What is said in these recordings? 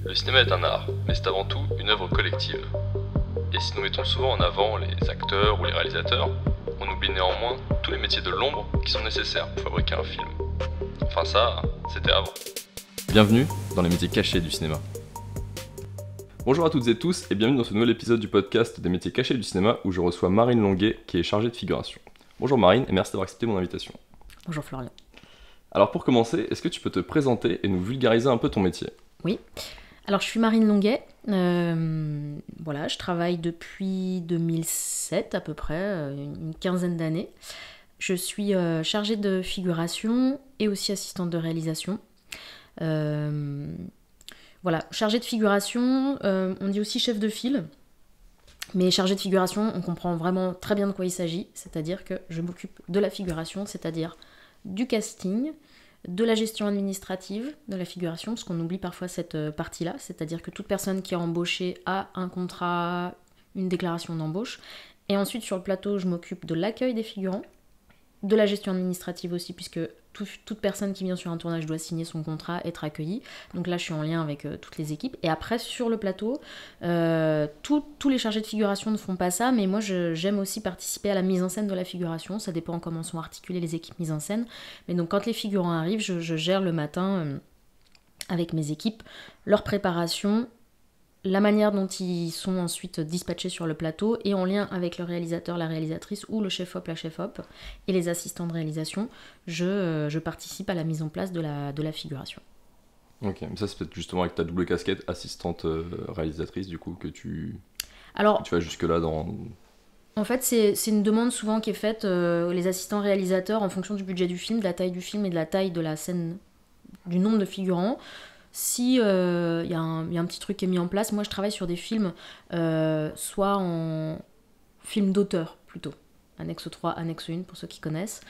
Le cinéma est un art, mais c'est avant tout une œuvre collective. Et si nous mettons souvent en avant les acteurs ou les réalisateurs, on oublie néanmoins tous les métiers de l'ombre qui sont nécessaires pour fabriquer un film. Enfin ça, c'était avant. Bienvenue dans les métiers cachés du cinéma. Bonjour à toutes et tous et bienvenue dans ce nouvel épisode du podcast des métiers cachés du cinéma où je reçois Marine Longuet qui est chargée de figuration. Bonjour Marine et merci d'avoir accepté mon invitation. Bonjour Florian. Alors pour commencer, est-ce que tu peux te présenter et nous vulgariser un peu ton métier ? Oui, alors je suis Marine Longuet, je travaille depuis 2007 à peu près, une quinzaine d'années. Je suis chargée de figuration et aussi assistante de réalisation. Chargée de figuration, on dit aussi chef de file, mais chargée de figuration, on comprend vraiment très bien de quoi il s'agit, c'est-à-dire que je m'occupe de la figuration, c'est-à-dire du casting, de la gestion administrative de la figuration, parce qu'on oublie parfois cette partie-là, c'est-à-dire que toute personne qui est embauchée a un contrat, une déclaration d'embauche, et ensuite sur le plateau, je m'occupe de l'accueil des figurants, de la gestion administrative aussi, puisque toute personne qui vient sur un tournage doit signer son contrat, être accueillie. Donc là, je suis en lien avec toutes les équipes. Et après, sur le plateau, tous les chargés de figuration ne font pas ça, mais moi, j'aime aussi participer à la mise en scène de la figuration. Ça dépend comment sont articulées les équipes mises en scène. Mais donc, quand les figurants arrivent, je gère le matin avec mes équipes leur préparation, la manière dont ils sont ensuite dispatchés sur le plateau et en lien avec le réalisateur, la réalisatrice ou le chef-op, la chef-op et les assistants de réalisation, je participe à la mise en place de la figuration. Ok, mais ça c'est peut-être justement avec ta double casquette assistante réalisatrice du coup que tu vas jusque là dans... En fait, c'est une demande souvent qui est faite les assistants réalisateurs en fonction du budget du film, de la taille du film et de la taille de la scène, du nombre de figurants. Si y a un petit truc qui est mis en place, moi je travaille sur des films soit en film d'auteur plutôt, annexe 3, annexe 1 pour ceux qui connaissent.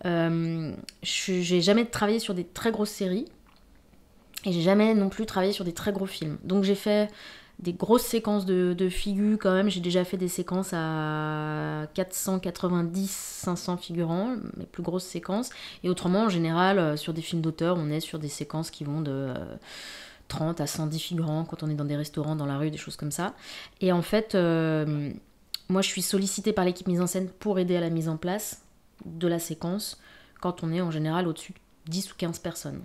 J'ai jamais travaillé sur des très grosses séries et j'ai jamais non plus travaillé sur des très gros films. Donc j'ai fait des grosses séquences de figures quand même. J'ai déjà fait des séquences à 490-500 figurants, mes plus grosses séquences. Et autrement, en général, sur des films d'auteur, on est sur des séquences qui vont de 30 à 110 figurants quand on est dans des restaurants, dans la rue, des choses comme ça. Et en fait, moi, je suis sollicitée par l'équipe mise en scène pour aider à la mise en place de la séquence quand on est en général au-dessus de 10 ou 15 personnes.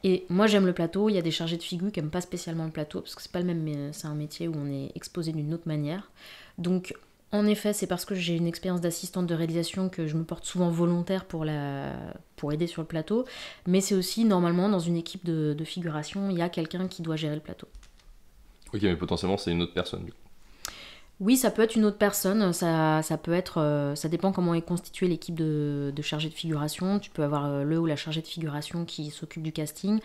Et moi j'aime le plateau, il y a des chargés de figure qui n'aiment pas spécialement le plateau, parce que c'est pas le même, c'est un métier où on est exposé d'une autre manière. Donc en effet, c'est parce que j'ai une expérience d'assistante de réalisation que je me porte souvent volontaire pour aider sur le plateau, mais c'est aussi normalement dans une équipe de figuration, il y a quelqu'un qui doit gérer le plateau. Ok, mais potentiellement c'est une autre personne du coup. Oui, ça peut être une autre personne, ça peut être, ça dépend comment est constituée l'équipe de chargés de figuration. Tu peux avoir le ou la chargée de figuration qui s'occupe du casting,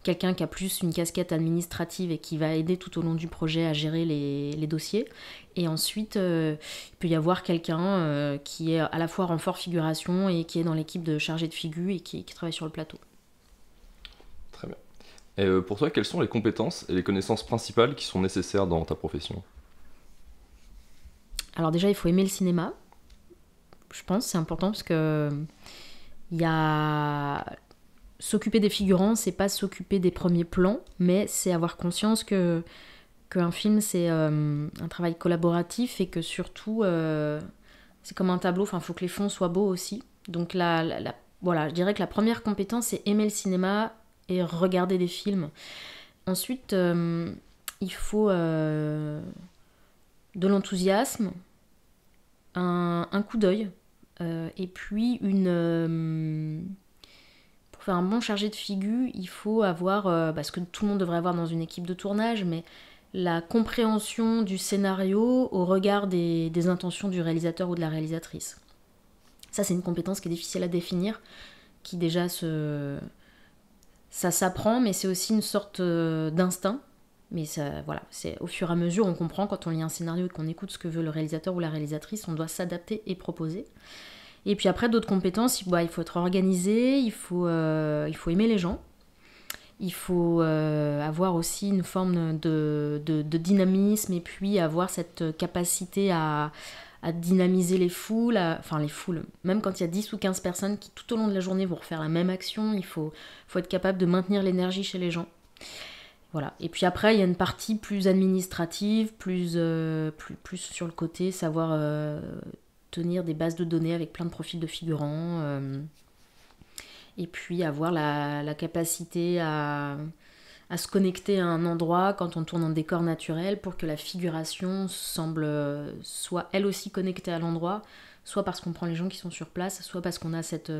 quelqu'un qui a plus une casquette administrative et qui va aider tout au long du projet à gérer les dossiers. Et ensuite, il peut y avoir quelqu'un qui est à la fois renfort figuration et qui est dans l'équipe de chargés de figu et qui travaille sur le plateau. Très bien. Et pour toi, quelles sont les compétences et les connaissances principales qui sont nécessaires dans ta profession ? Alors déjà, il faut aimer le cinéma. Je pense c'est important parce que s'occuper des figurants, c'est pas s'occuper des premiers plans, mais c'est avoir conscience qu'un film, c'est un travail collaboratif et que surtout, c'est comme un tableau, il faut que les fonds soient beaux aussi. Donc je dirais que la première compétence, c'est aimer le cinéma et regarder des films. Ensuite, il faut de l'enthousiasme, un coup d'œil, et puis pour faire un bon chargé de figure, il faut avoir, ce que tout le monde devrait avoir dans une équipe de tournage, mais la compréhension du scénario au regard des intentions du réalisateur ou de la réalisatrice. Ça, c'est une compétence qui est difficile à définir, qui déjà ça s'apprend, mais c'est aussi une sorte d'instinct. Mais ça, c'est au fur et à mesure, on comprend quand on lit un scénario et qu'on écoute ce que veut le réalisateur ou la réalisatrice, on doit s'adapter et proposer. Et puis après, d'autres compétences, il faut être organisé, il faut aimer les gens, il faut avoir aussi une forme de dynamisme et puis avoir cette capacité à dynamiser les foules, même quand il y a 10 ou 15 personnes qui tout au long de la journée vont refaire la même action, il faut être capable de maintenir l'énergie chez les gens. Voilà. Et puis après, il y a une partie plus administrative, plus sur le côté, savoir tenir des bases de données avec plein de profils de figurants. Et puis avoir la capacité à se connecter à un endroit quand on tourne en décor naturel pour que la figuration semble soit elle aussi connectée à l'endroit, soit parce qu'on prend les gens qui sont sur place, soit parce qu'on a cette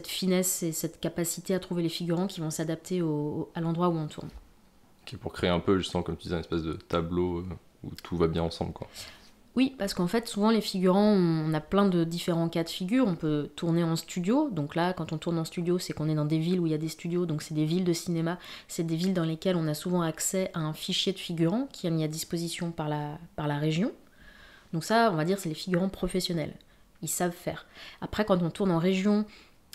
finesse et cette capacité à trouver les figurants qui vont s'adapter à l'endroit où on tourne. Okay, pour créer un peu, justement, comme tu disais, une espèce de tableau où tout va bien ensemble, quoi. Oui, parce qu'en fait, souvent les figurants, on a plein de différents cas de figure. On peut tourner en studio. Donc là, quand on tourne en studio, c'est qu'on est dans des villes où il y a des studios. Donc c'est des villes de cinéma. C'est des villes dans lesquelles on a souvent accès à un fichier de figurants qui est mis à disposition par la région. Donc ça, on va dire, c'est les figurants professionnels. Ils savent faire. Après, quand on tourne en région,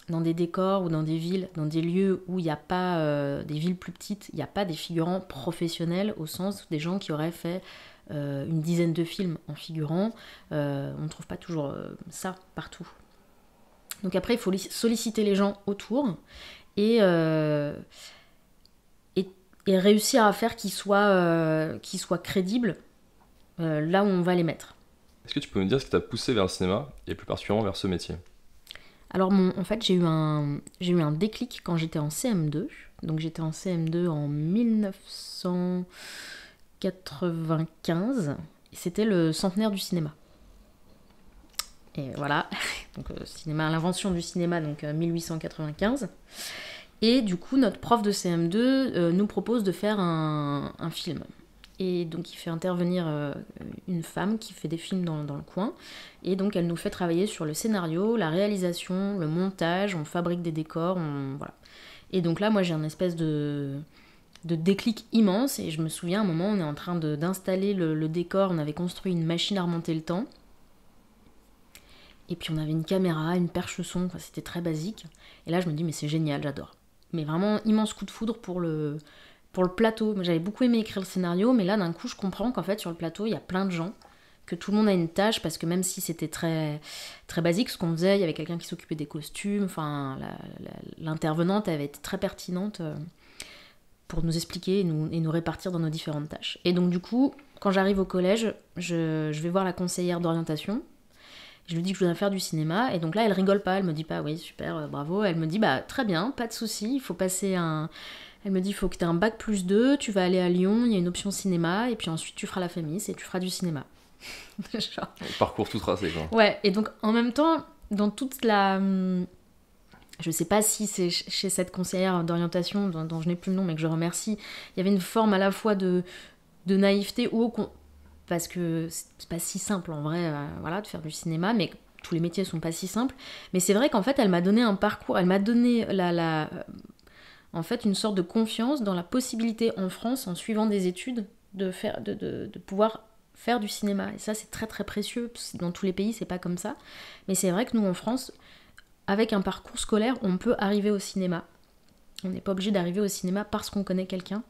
dans des décors ou dans des villes, dans des lieux où il n'y a pas, des villes plus petites, il n'y a pas des figurants professionnels au sens des gens qui auraient fait une dizaine de films en figurant. On ne trouve pas toujours ça partout. Donc après, il faut solliciter les gens autour et réussir à faire qu'ils soient crédibles là où on va les mettre. Est-ce que tu peux me dire ce qui t'a poussé vers le cinéma et plus particulièrement vers ce métier ? Alors en fait, j'ai eu un déclic quand j'étais en CM2. Donc j'étais en CM2 en 1995. C'était le centenaire du cinéma. Et voilà, donc cinéma, l'invention du cinéma, donc 1895. Et du coup, notre prof de CM2 nous propose de faire un film. Et donc il fait intervenir une femme qui fait des films dans le coin. Et donc elle nous fait travailler sur le scénario, la réalisation, le montage, on fabrique des décors, voilà. Et donc là, moi j'ai un espèce de déclic immense. Et je me souviens, à un moment, on est en train d'installer le décor, on avait construit une machine à remonter le temps. Et puis on avait une caméra, une perche son, enfin, c'était très basique. Et là je me dis, mais c'est génial, j'adore. Mais vraiment, immense coup de foudre pour le plateau. J'avais beaucoup aimé écrire le scénario, mais là d'un coup je comprends qu'en fait sur le plateau il y a plein de gens, que tout le monde a une tâche, parce que même si c'était très, très basique ce qu'on faisait, il y avait quelqu'un qui s'occupait des costumes, enfin l'intervenante avait été très pertinente pour nous expliquer et nous répartir dans nos différentes tâches. Et donc du coup, quand j'arrive au collège, je vais voir la conseillère d'orientation. Je lui dis que je voudrais faire du cinéma, et donc là elle rigole pas, elle me dit pas oui super, bravo, elle me dit bah très bien, pas de souci, il faut passer elle me dit il faut que tu aies un bac +2, tu vas aller à Lyon, il y a une option cinéma, et puis ensuite tu feras la famille, et tu feras du cinéma. Genre... Parcours tout tracé, quoi. Ouais, et donc en même temps, dans toute la... Je sais pas si c'est chez cette conseillère d'orientation, dont je n'ai plus le nom, mais que je remercie, il y avait une forme à la fois de naïveté, parce que c'est pas si simple en vrai, voilà, de faire du cinéma, mais tous les métiers sont pas si simples. Mais c'est vrai qu'en fait, elle m'a donné un parcours, elle m'a donné en fait une sorte de confiance dans la possibilité en France, en suivant des études, de pouvoir faire du cinéma. Et ça, c'est très très précieux. Dans tous les pays, c'est pas comme ça. Mais c'est vrai que nous, en France, avec un parcours scolaire, on peut arriver au cinéma. On n'est pas obligé d'arriver au cinéma parce qu'on connaît quelqu'un.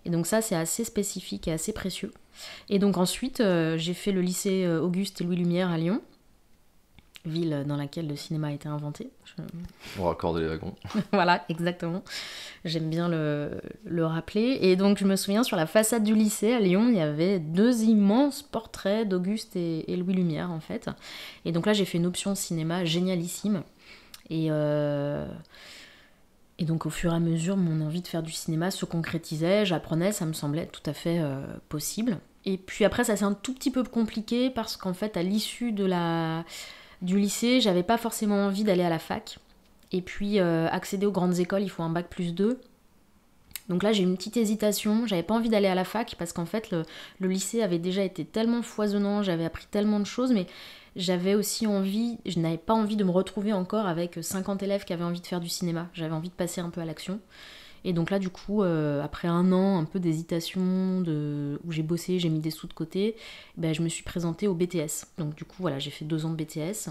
Et donc ça, c'est assez spécifique et assez précieux. Et donc ensuite, j'ai fait le lycée Auguste et Louis Lumière à Lyon, ville dans laquelle le cinéma a été inventé. Pour raccorder les wagons. Voilà, exactement. J'aime bien le rappeler. Et donc je me souviens, sur la façade du lycée à Lyon, il y avait 2 immenses portraits d'Auguste et Louis Lumière, en fait. Et donc là, j'ai fait une option cinéma génialissime. Et donc au fur et à mesure, mon envie de faire du cinéma se concrétisait, j'apprenais, ça me semblait tout à fait possible. Et puis après, ça c'est un tout petit peu compliqué parce qu'en fait, à l'issue du lycée, j'avais pas forcément envie d'aller à la fac. Et puis accéder aux grandes écoles, il faut un bac +2. Donc là, j'ai eu une petite hésitation, j'avais pas envie d'aller à la fac parce qu'en fait, le lycée avait déjà été tellement foisonnant, j'avais appris tellement de choses, mais j'avais aussi envie, je n'avais pas envie de me retrouver encore avec 50 élèves qui avaient envie de faire du cinéma. J'avais envie de passer un peu à l'action. Et donc là, du coup, après un an, un peu d'hésitation, où j'ai bossé, j'ai mis des sous de côté, ben, je me suis présentée au BTS. Donc du coup, voilà, j'ai fait 2 ans de BTS.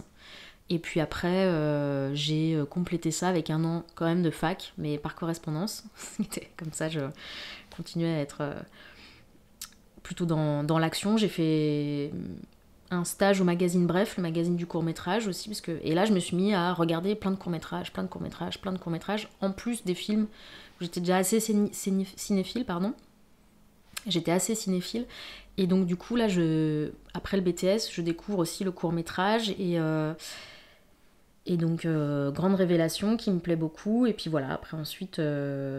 Et puis après, j'ai complété ça avec 1 an quand même de fac, mais par correspondance. Comme ça, je continuais à être plutôt dans l'action. J'ai fait un stage au magazine Bref, le magazine du court-métrage aussi, et là je me suis mis à regarder plein de courts-métrages, en plus des films. J'étais déjà assez cinéphile, pardon. J'étais assez cinéphile, et donc du coup là, après le BTS, je découvre aussi le court-métrage, et donc grande révélation qui me plaît beaucoup. Et puis voilà, après ensuite,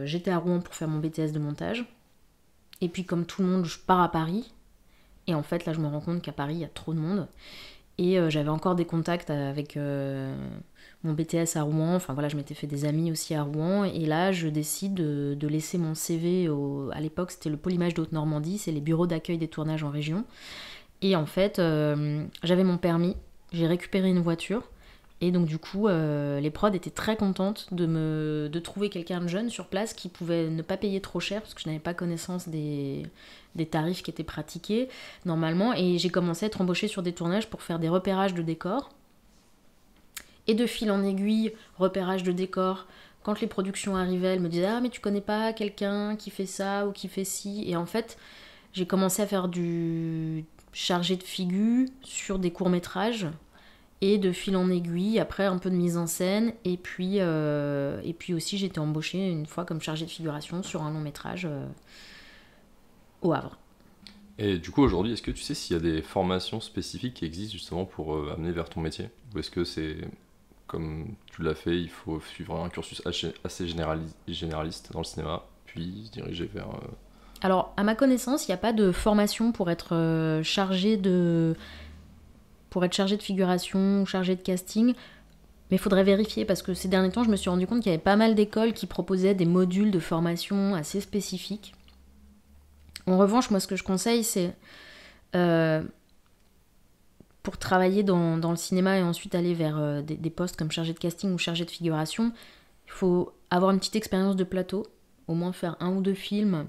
j'étais à Rouen pour faire mon BTS de montage. Et puis comme tout le monde, je pars à Paris. Et en fait, là, je me rends compte qu'à Paris, il y a trop de monde. Et j'avais encore des contacts avec mon BTS à Rouen. Enfin voilà, je m'étais fait des amis aussi à Rouen. Et là, je décide de laisser mon CV à l'époque, c'était le Polymage de Haute-Normandie. C'est les bureaux d'accueil des tournages en région. Et en fait, j'avais mon permis. J'ai récupéré une voiture. Et donc du coup, les prods étaient très contentes de trouver quelqu'un de jeune sur place qui pouvait ne pas payer trop cher, parce que je n'avais pas connaissance des tarifs qui étaient pratiqués normalement. Et j'ai commencé à être embauchée sur des tournages pour faire des repérages de décors. Et de fil en aiguille, repérage de décors. Quand les productions arrivaient, elles me disaient « Ah, mais tu connais pas quelqu'un qui fait ça ou qui fait ci ?» Et en fait, j'ai commencé à faire du chargé de figure sur des courts-métrages. Et de fil en aiguille, après un peu de mise en scène, et puis aussi j'ai été embauchée une fois comme chargée de figuration sur un long métrage au Havre. Et du coup aujourd'hui, est-ce que tu sais s'il y a des formations spécifiques qui existent justement pour amener vers ton métier? Ou est-ce que c'est comme tu l'as fait, il faut suivre un cursus assez généraliste dans le cinéma, puis se diriger vers... Alors à ma connaissance, il n'y a pas de formation pour être chargé de figuration ou chargé de casting, mais il faudrait vérifier, parce que ces derniers temps, je me suis rendu compte qu'il y avait pas mal d'écoles qui proposaient des modules de formation assez spécifiques. En revanche, moi, ce que je conseille, c'est pour travailler dans le cinéma et ensuite aller vers des postes comme chargé de casting ou chargé de figuration, il faut avoir une petite expérience de plateau, au moins faire 1 ou 2 films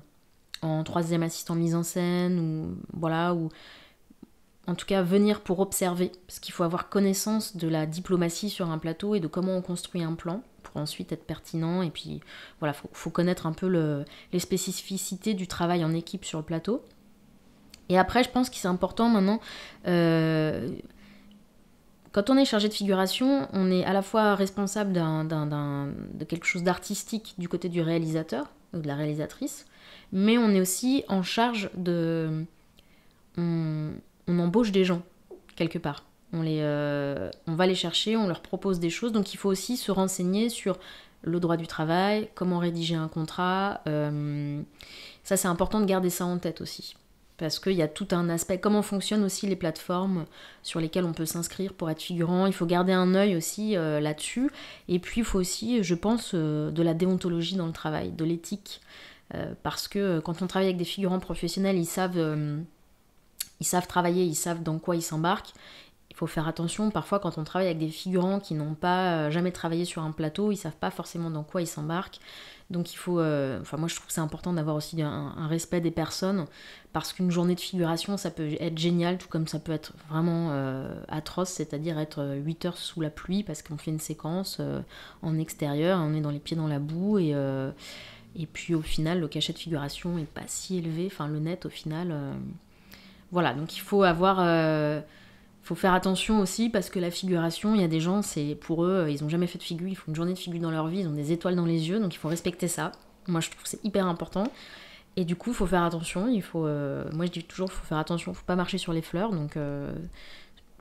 en 3e assistant mise en scène, ou voilà, ou en tout cas venir pour observer, parce qu'il faut avoir connaissance de la diplomatie sur un plateau et de comment on construit un plan pour ensuite être pertinent. Et puis voilà, faut connaître un peu les spécificités du travail en équipe sur le plateau. Et après, je pense que c'est important maintenant, quand on est chargé de figuration, on est à la fois responsable de quelque chose d'artistique du côté du réalisateur ou de la réalisatrice, mais on est aussi en charge on embauche des gens, quelque part. On va les chercher, on leur propose des choses. Donc il faut aussi se renseigner sur le droit du travail, comment rédiger un contrat. Ça, c'est important de garder ça en tête aussi. Parce qu'il y a tout un aspect, comment fonctionnent aussi les plateformes sur lesquelles on peut s'inscrire pour être figurant. Il faut garder un œil aussi là-dessus. Et puis il faut aussi, je pense, de la déontologie dans le travail, de l'éthique. Parce que quand on travaille avec des figurants professionnels, ils savent travailler, ils savent dans quoi ils s'embarquent. Il faut faire attention, parfois quand on travaille avec des figurants qui n'ont pas jamais travaillé sur un plateau, ils savent pas forcément dans quoi ils s'embarquent. Donc il faut... moi je trouve que c'est important d'avoir aussi un respect des personnes, parce qu'une journée de figuration, ça peut être génial, tout comme ça peut être vraiment atroce, c'est-à-dire être 8 heures sous la pluie, parce qu'on fait une séquence en extérieur, on est dans les pieds dans la boue, et puis au final, le cachet de figuration est pas si élevé, enfin le net au final... Voilà, donc il faut faut faire attention aussi, parce que la figuration, il y a des gens, c'est pour eux, ils n'ont jamais fait de figure, ils font une journée de figure dans leur vie, ils ont des étoiles dans les yeux, donc il faut respecter ça. Moi, je trouve que c'est hyper important. Et du coup, il faut faire attention. Moi, je dis toujours, il faut faire attention, il ne faut pas marcher sur les fleurs. Donc,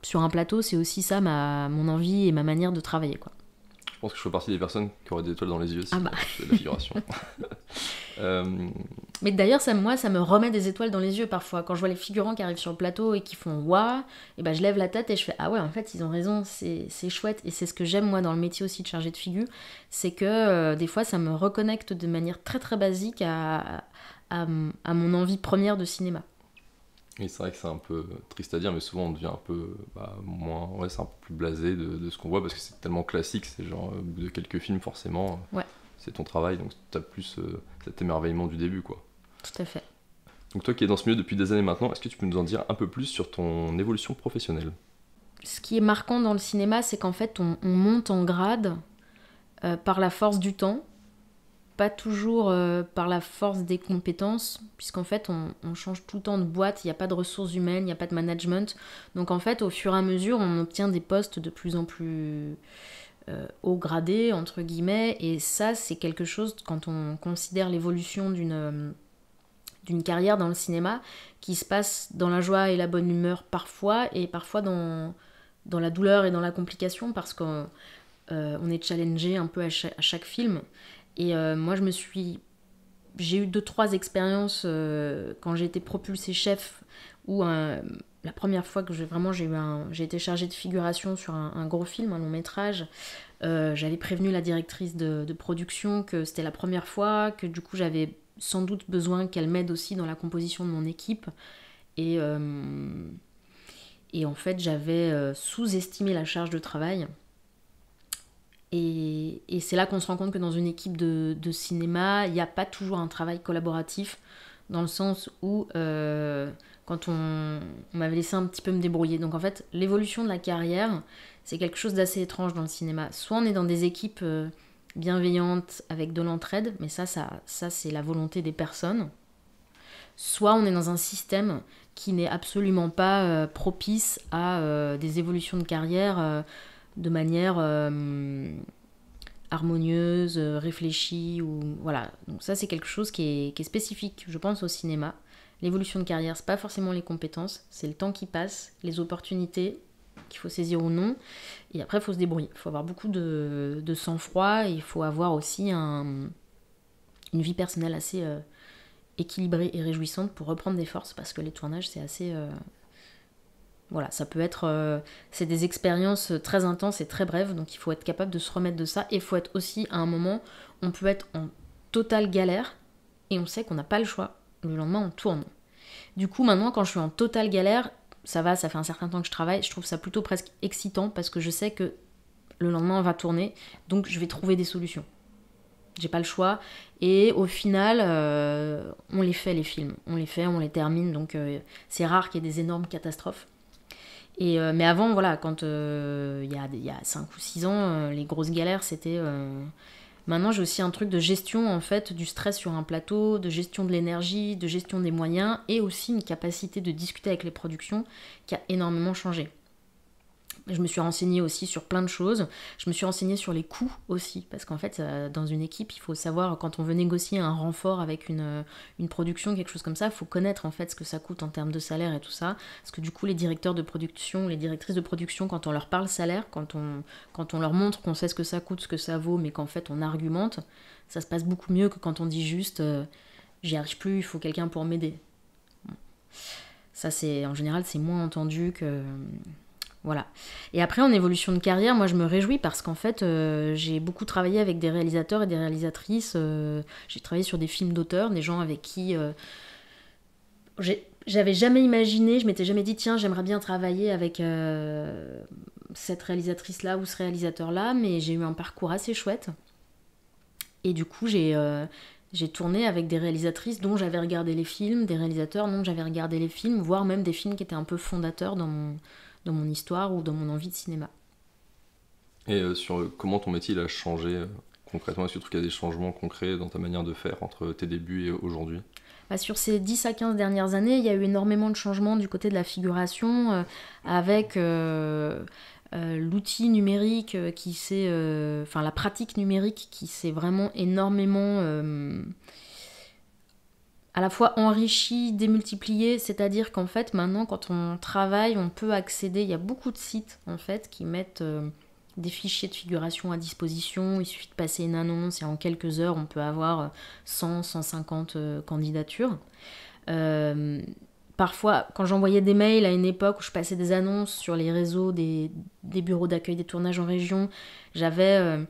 sur un plateau, c'est aussi ça mon envie et ma manière de travailler, quoi. Je pense que je fais partie des personnes qui auraient des étoiles dans les yeux si je fais de la figuration. Mais d'ailleurs, moi, ça me remet des étoiles dans les yeux parfois. Quand je vois les figurants qui arrivent sur le plateau et qui font « Waouh !» et ben, je lève la tête et je fais « Ah ouais, en fait, ils ont raison, c'est chouette. » Et c'est ce que j'aime, moi, dans le métier aussi de chargé de figure, c'est que des fois, ça me reconnecte de manière très, très basique à mon envie première de cinéma. Oui, c'est vrai que c'est un peu triste à dire, mais souvent on devient un peu moins... Ouais, c'est un peu plus blasé de ce qu'on voit, parce que c'est tellement classique, c'est genre au bout de quelques films, forcément, ouais. C'est ton travail, donc t'as plus cet émerveillement du début, quoi. Tout à fait. Donc toi qui es dans ce milieu depuis des années maintenant, est-ce que tu peux nous en dire un peu plus sur ton évolution professionnelle? Ce qui est marquant dans le cinéma, c'est qu'en fait, on monte en grade par la force du temps, pas toujours par la force des compétences, puisqu'en fait on change tout le temps de boîte, il n'y a pas de ressources humaines, il n'y a pas de management. Donc en fait au fur et à mesure on obtient des postes de plus en plus haut gradés, entre guillemets, et ça c'est quelque chose, quand on considère l'évolution d'une carrière dans le cinéma, qui se passe dans la joie et la bonne humeur parfois, et parfois dans la douleur et dans la complication, parce qu'on est challengé un peu à chaque film. Et moi j'ai eu 2-3 expériences quand j'ai été propulsée chef, où la première fois que j'ai été chargée de figuration sur un gros film, un long métrage, j'avais prévenu la directrice de production que c'était la première fois, que du coup j'avais sans doute besoin qu'elle m'aide aussi dans la composition de mon équipe. Et en fait, j'avais sous-estimé la charge de travail. Et c'est là qu'on se rend compte que dans une équipe de cinéma, il n'y a pas toujours un travail collaboratif, dans le sens où quand on m'avait laissé un petit peu me débrouiller. Donc en fait, l'évolution de la carrière, c'est quelque chose d'assez étrange dans le cinéma. Soit on est dans des équipes bienveillantes avec de l'entraide, mais ça c'est la volonté des personnes. Soit on est dans un système qui n'est absolument pas propice à des évolutions de carrière de manière harmonieuse, réfléchie, ou voilà. Donc ça c'est quelque chose qui est spécifique, je pense, au cinéma. L'évolution de carrière, c'est pas forcément les compétences, c'est le temps qui passe, les opportunités qu'il faut saisir ou non, et après il faut se débrouiller. Il faut avoir beaucoup de sang-froid, et il faut avoir aussi une vie personnelle assez équilibrée et réjouissante pour reprendre des forces, parce que les tournages c'est assez... Voilà, ça peut être... c'est des expériences très intenses et très brèves, donc il faut être capable de se remettre de ça, et il faut être aussi, à un moment, on peut être en totale galère, et on sait qu'on n'a pas le choix. Le lendemain, on tourne. Du coup, maintenant, quand je suis en totale galère, ça fait un certain temps que je travaille, je trouve ça plutôt presque excitant, parce que je sais que le lendemain, on va tourner, donc je vais trouver des solutions. J'ai pas le choix. Et au final, on les fait, les films. On les fait, on les termine, donc c'est rare qu'il y ait des énormes catastrophes. Mais avant, voilà, quand il y a 5 ou 6 ans, les grosses galères, c'était... Maintenant, j'ai aussi un truc de gestion, en fait, du stress sur un plateau, de gestion de l'énergie, de gestion des moyens, et aussi une capacité de discuter avec les productions qui a énormément changé. Je me suis renseignée aussi sur plein de choses. Je me suis renseignée sur les coûts aussi, parce qu'en fait, dans une équipe, il faut savoir, quand on veut négocier un renfort avec une production, quelque chose comme ça, il faut connaître en fait ce que ça coûte en termes de salaire et tout ça. Parce que du coup, les directeurs de production, les directrices de production, quand on leur parle salaire, quand on leur montre qu'on sait ce que ça coûte, ce que ça vaut, mais qu'en fait on argumente, ça se passe beaucoup mieux que quand on dit juste j'y arrive plus, il faut quelqu'un pour m'aider. Ça, en général, c'est moins entendu que... Voilà. Et après, en évolution de carrière, moi je me réjouis parce qu'en fait, j'ai beaucoup travaillé avec des réalisateurs et des réalisatrices. J'ai travaillé sur des films d'auteurs, des gens avec qui j'avais jamais imaginé, je m'étais jamais dit, tiens, j'aimerais bien travailler avec cette réalisatrice-là ou ce réalisateur-là, mais j'ai eu un parcours assez chouette. Et du coup, j'ai tourné avec des réalisatrices dont j'avais regardé les films, des réalisateurs dont j'avais regardé les films, voire même des films qui étaient un peu fondateurs dans mon histoire ou dans mon envie de cinéma. Et sur comment ton métier il a changé concrètement, est-ce que tu trouves qu'il y a des changements concrets dans ta manière de faire entre tes débuts et aujourd'hui ? Sur ces 10 à 15 dernières années, il y a eu énormément de changements du côté de la figuration, avec l'outil numérique la pratique numérique qui s'est vraiment énormément... à la fois enrichi, démultiplié, c'est-à-dire qu'en fait maintenant quand on travaille, on peut accéder, il y a beaucoup de sites en fait qui mettent des fichiers de figuration à disposition, il suffit de passer une annonce et en quelques heures on peut avoir 100, 150 candidatures. Parfois, quand j'envoyais des mails à une époque où je passais des annonces sur les réseaux des bureaux d'accueil des tournages en région, j'avais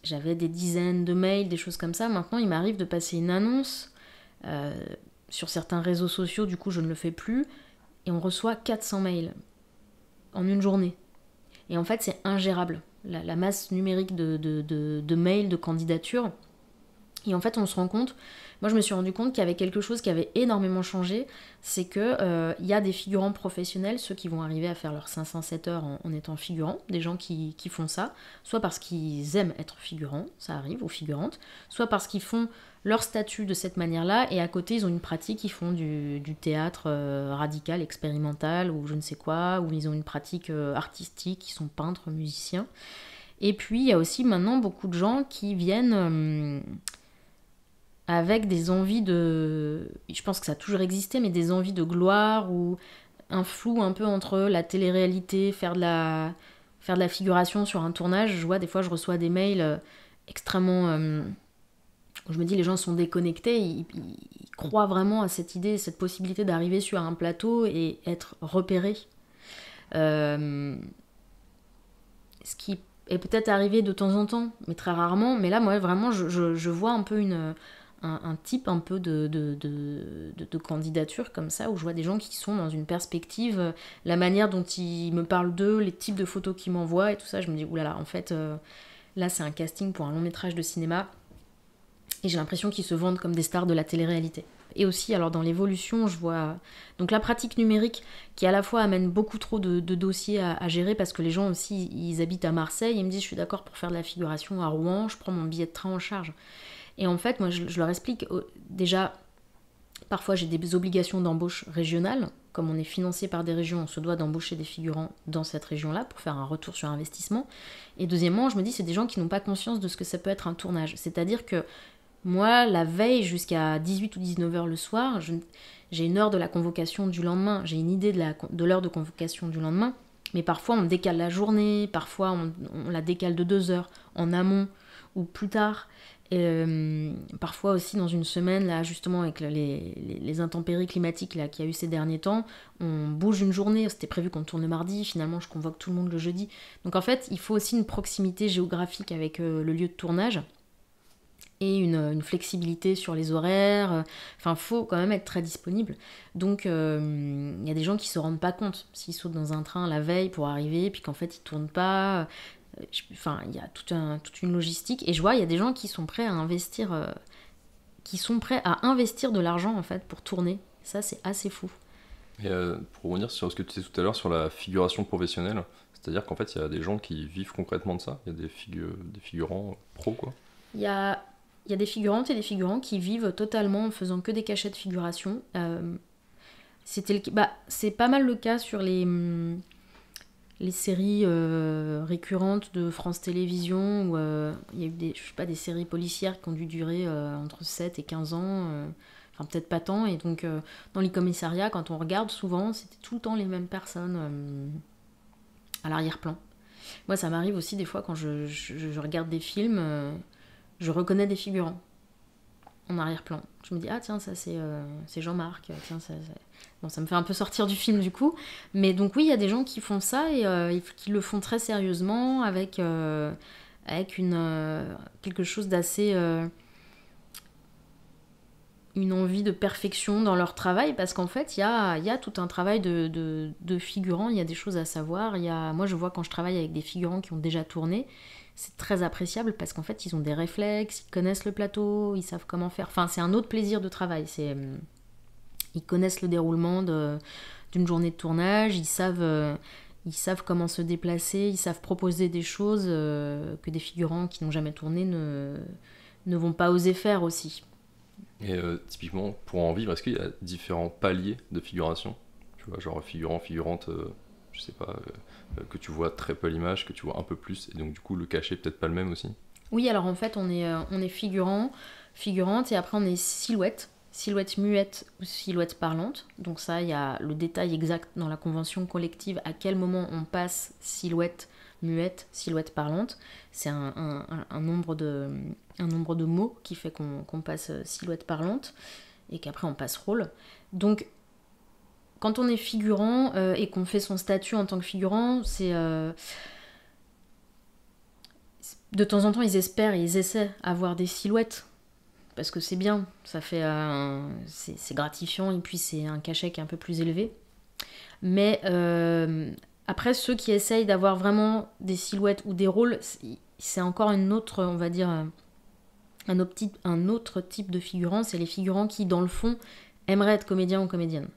des dizaines de mails, des choses comme ça. Maintenant il m'arrive de passer une annonce sur certains réseaux sociaux, du coup je ne le fais plus, et on reçoit 400 mails en une journée. Et en fait c'est ingérable, la masse numérique de mails, de candidatures. Et en fait, on se rend compte, moi je me suis rendu compte qu'il y avait quelque chose qui avait énormément changé, c'est que y a des figurants professionnels, ceux qui vont arriver à faire leurs 507 heures en étant figurants, des gens qui font ça, soit parce qu'ils aiment être figurants, ça arrive, ou figurantes, soit parce qu'ils font leur statut de cette manière-là, et à côté ils ont une pratique, ils font du théâtre radical, expérimental, ou je ne sais quoi, ou ils ont une pratique artistique, ils sont peintres, musiciens. Et puis il y a aussi maintenant beaucoup de gens qui viennent... avec des envies de... Je pense que ça a toujours existé, mais des envies de gloire ou un flou un peu entre la télé-réalité, faire de la figuration sur un tournage. Je vois, des fois, je reçois des mails extrêmement... où je me dis, les gens sont déconnectés, ils croient vraiment à cette idée, cette possibilité d'arriver sur un plateau et être repéré. Ce qui est peut-être arrivé de temps en temps, mais très rarement. Mais là, moi, vraiment, je vois un peu un type un peu de candidature comme ça, où je vois des gens qui sont dans une perspective, la manière dont ils me parlent d'eux, les types de photos qu'ils m'envoient et tout ça, je me dis, oulala, en fait, là c'est un casting pour un long métrage de cinéma, et j'ai l'impression qu'ils se vendent comme des stars de la télé-réalité. Et aussi, alors dans l'évolution, je vois donc la pratique numérique qui à la fois amène beaucoup trop de dossiers à gérer, parce que les gens aussi, ils habitent à Marseille, ils me disent, je suis d'accord pour faire de la figuration à Rouen, je prends mon billet de train en charge. Et en fait, moi, je leur explique, déjà, parfois j'ai des obligations d'embauche régionales. Comme on est financé par des régions, on se doit d'embaucher des figurants dans cette région-là pour faire un retour sur investissement. Et deuxièmement, je me dis, c'est des gens qui n'ont pas conscience de ce que ça peut être un tournage. C'est-à-dire que moi, la veille, jusqu'à 18 ou 19 heures le soir, j'ai une heure de la convocation du lendemain, j'ai une idée de l'heure de convocation du lendemain, mais parfois on décale la journée, parfois on la décale de 2 heures en amont ou plus tard. Et parfois aussi dans une semaine, là justement avec les intempéries climatiques là, qu'il y a eu ces derniers temps, on bouge une journée, c'était prévu qu'on tourne le mardi, finalement je convoque tout le monde le jeudi. Donc en fait, il faut aussi une proximité géographique avec le lieu de tournage, et une flexibilité sur les horaires. Enfin, faut quand même être très disponible. Donc, il y a des gens qui se rendent pas compte s'ils sautent dans un train la veille pour arriver, puis qu'en fait, ils tournent pas. Enfin, il y a toute une logistique. Et je vois, il y a des gens qui sont prêts à investir, de l'argent, en fait, pour tourner. Ça, c'est assez fou. Et pour revenir sur ce que tu disais tout à l'heure sur la figuration professionnelle, c'est-à-dire qu'en fait, il y a des gens qui vivent concrètement de ça. Il y a des figurants pros, quoi. Il y a des figurantes et des figurants qui vivent totalement en faisant que des cachets de figuration. C'est pas mal le cas sur les séries récurrentes de France Télévisions, où il y a eu des séries policières qui ont dû durer entre 7 et 15 ans, enfin peut-être pas tant, et donc dans les commissariats, quand on regarde, souvent c'était tout le temps les mêmes personnes à l'arrière-plan. Moi, ça m'arrive aussi des fois quand je regarde des films, je reconnais des figurants en arrière-plan. Je me dis, ah tiens, ça c'est Jean-Marc, tiens, Bon, ça me fait un peu sortir du film du coup. Mais donc oui, il y a des gens qui font ça et qui le font très sérieusement, avec quelque chose d'assez... une envie de perfection dans leur travail, parce qu'en fait, il y a tout un travail de figurants, il y a des choses à savoir. Moi, je vois quand je travaille avec des figurants qui ont déjà tourné, c'est très appréciable parce qu'en fait, ils ont des réflexes, ils connaissent le plateau, ils savent comment faire. Enfin, c'est un autre plaisir de travail. Ils connaissent le déroulement d'une journée de tournage, ils savent comment se déplacer, ils savent proposer des choses que des figurants qui n'ont jamais tourné ne vont pas oser faire aussi. Et typiquement, pour en vivre, est-ce qu'il y a différents paliers de figuration ? Tu vois, genre figurant, figurante, je sais pas, que tu vois très peu à l'image, que tu vois un peu plus, et donc du coup le cachet peut-être pas le même aussi ? Oui, alors en fait on est figurant, figurante, et après on est silhouette muette ou silhouette parlante. Donc ça, il y a le détail exact dans la convention collective, à quel moment on passe silhouette muette, silhouette parlante. C'est un nombre de mots qui fait qu'on passe silhouette parlante, et qu'après on passe rôle. Donc quand on est figurant et qu'on fait son statut en tant que figurant, c'est... de temps en temps, ils essaient d'avoir des silhouettes, parce que c'est bien, ça fait c'est gratifiant, et puis c'est un cachet qui est un peu plus élevé. Mais après, ceux qui essayent d'avoir vraiment des silhouettes ou des rôles, c'est encore une autre, on va dire, Un autre type de figurant, c'est les figurants qui, dans le fond, aimeraient être comédiens ou comédiennes.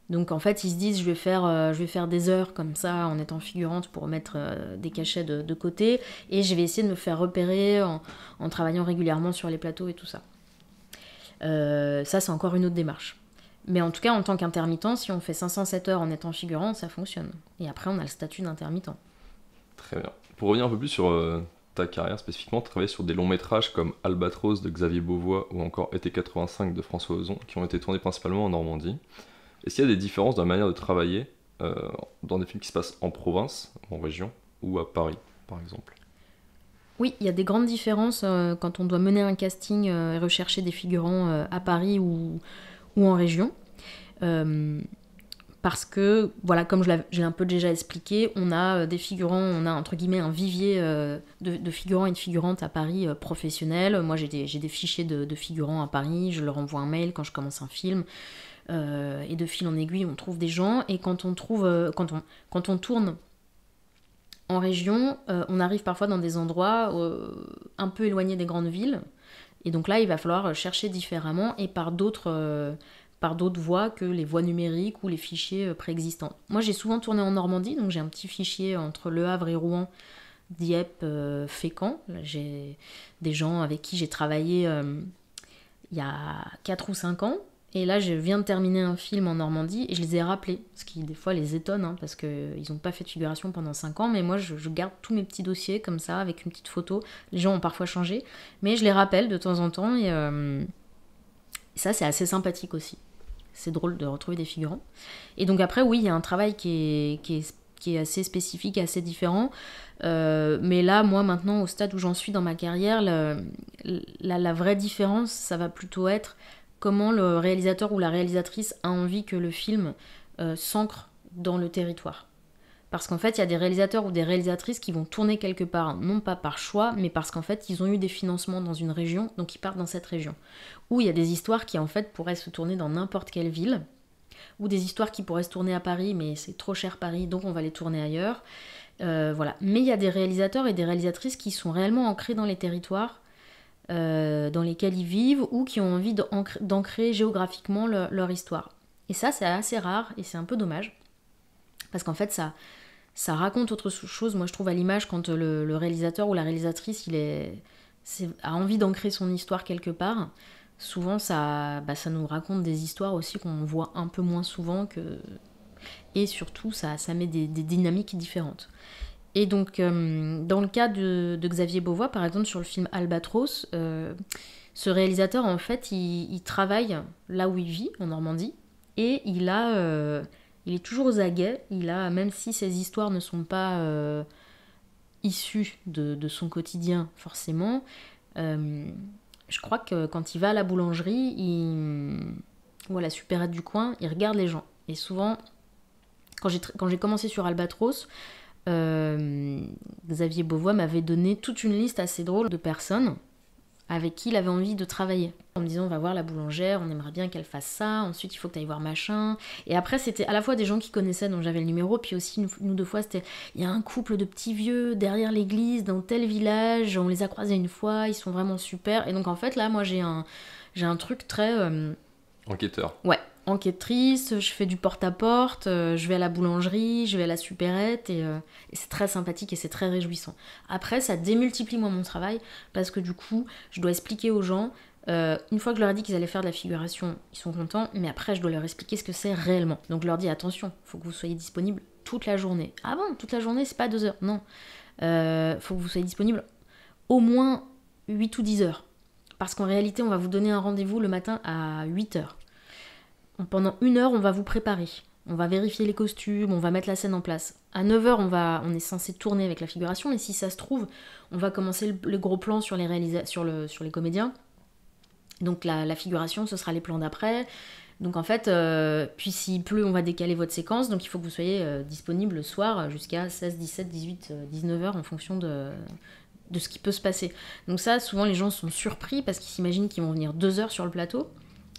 Donc en fait, ils se disent, je vais faire des heures comme ça en étant figurante pour mettre des cachets de côté, et je vais essayer de me faire repérer en travaillant régulièrement sur les plateaux et tout ça. Ça, c'est encore une autre démarche. Mais en tout cas, en tant qu'intermittent, si on fait 507 heures en étant figurant, ça fonctionne. Et après, on a le statut d'intermittent. Très bien. Pour revenir un peu plus sur ta carrière spécifiquement, tu travailles sur des longs métrages comme Albatros de Xavier Beauvois ou encore Été 85 de François Ozon, qui ont été tournés principalement en Normandie. Est-ce qu'il y a des différences dans la manière de travailler dans des films qui se passent en province, en région, ou à Paris, par exemple? Oui, il y a des grandes différences quand on doit mener un casting et rechercher des figurants à Paris ou en région. Parce que, voilà, comme j'ai un peu déjà expliqué, on a des figurants, on a entre guillemets un vivier de figurants et de figurantes à Paris professionnels. Moi, j'ai des fichiers de figurants à Paris, je leur envoie un mail quand je commence un film. Et de fil en aiguille, on trouve des gens. Et quand on tourne en région, on arrive parfois dans des endroits un peu éloignés des grandes villes. Et donc là, il va falloir chercher différemment et par d'autres voies que les voies numériques ou les fichiers préexistants. Moi, j'ai souvent tourné en Normandie, donc j'ai un petit fichier entre Le Havre et Rouen, Dieppe, Fécamp. Là, j'ai des gens avec qui j'ai travaillé il y a 4 ou 5 ans. Et là, je viens de terminer un film en Normandie et je les ai rappelés, ce qui des fois les étonne, hein, parce qu'ils n'ont pas fait de figuration pendant 5 ans, mais moi je garde tous mes petits dossiers comme ça, avec une petite photo. Les gens ont parfois changé, mais je les rappelle de temps en temps, et ça c'est assez sympathique aussi. C'est drôle de retrouver des figurants. Et donc après, oui, il y a un travail qui est assez spécifique, assez différent. Mais là, moi maintenant, au stade où j'en suis dans ma carrière, la vraie différence, ça va plutôt être comment le réalisateur ou la réalisatrice a envie que le film s'ancre dans le territoire. Parce qu'en fait, il y a des réalisateurs ou des réalisatrices qui vont tourner quelque part, non pas par choix, mais parce qu'en fait, ils ont eu des financements dans une région, donc ils partent dans cette région. Ou il y a des histoires qui, en fait, pourraient se tourner dans n'importe quelle ville, ou des histoires qui pourraient se tourner à Paris, mais c'est trop cher Paris, donc on va les tourner ailleurs. Voilà. Mais il y a des réalisateurs et des réalisatrices qui sont réellement ancrés dans les territoires, dans lesquels ils vivent, ou qui ont envie d'ancrer géographiquement leur histoire. Et ça, c'est assez rare, et c'est un peu dommage, parce qu'en fait, ça raconte autre chose, moi je trouve, à l'image, quand le réalisateur ou la réalisatrice a envie d'ancrer son histoire quelque part. Souvent, ça nous raconte des histoires aussi qu'on voit un peu moins souvent, et surtout, ça met des dynamiques différentes. Et donc, dans le cas de Xavier Beauvois, par exemple, sur le film Albatros, ce réalisateur, en fait, il travaille là où il vit, en Normandie, et il est toujours aux aguets. Même si ses histoires ne sont pas issues de son quotidien, forcément, je crois que quand il va à la boulangerie ou à la supérette du coin, il regarde les gens. Et souvent, quand j'ai commencé sur Albatros, Xavier Beauvois m'avait donné toute une liste assez drôle de personnes avec qui il avait envie de travailler. En me disant, on va voir la boulangère, on aimerait bien qu'elle fasse ça, ensuite il faut que tu ailles voir machin. Et après, c'était à la fois des gens qui connaissaient, dont j'avais le numéro, puis aussi, une ou deux fois, c'était, il y a un couple de petits vieux derrière l'église, dans tel village, on les a croisés une fois, ils sont vraiment super. Et donc, en fait, là, moi, j'ai un truc très... Enquêteur. Ouais, enquêtrice, je fais du porte-à-porte, je vais à la boulangerie, je vais à la supérette, et c'est très sympathique et c'est très réjouissant. Après, ça démultiplie moi mon travail, parce que du coup, je dois expliquer aux gens, une fois que je leur ai dit qu'ils allaient faire de la figuration, ils sont contents, mais après, je dois leur expliquer ce que c'est réellement. Donc je leur dis, attention, faut que vous soyez disponible toute la journée. Ah bon, toute la journée, c'est pas 2 heures, non. Faut que vous soyez disponible au moins 8 ou 10 heures. Parce qu'en réalité, on va vous donner un rendez-vous le matin à 8 heures. Pendant 1 heure, on va vous préparer. On va vérifier les costumes, on va mettre la scène en place. À 9 heures, on est censé tourner avec la figuration, et si ça se trouve, on va commencer le gros plan sur les comédiens. Donc la figuration, ce sera les plans d'après. Donc en fait, puis s'il pleut, on va décaler votre séquence. Donc il faut que vous soyez disponible le soir jusqu'à 16, 17, 18, 19 heures en fonction de ce qui peut se passer. Donc ça, souvent les gens sont surpris parce qu'ils s'imaginent qu'ils vont venir 2 heures sur le plateau.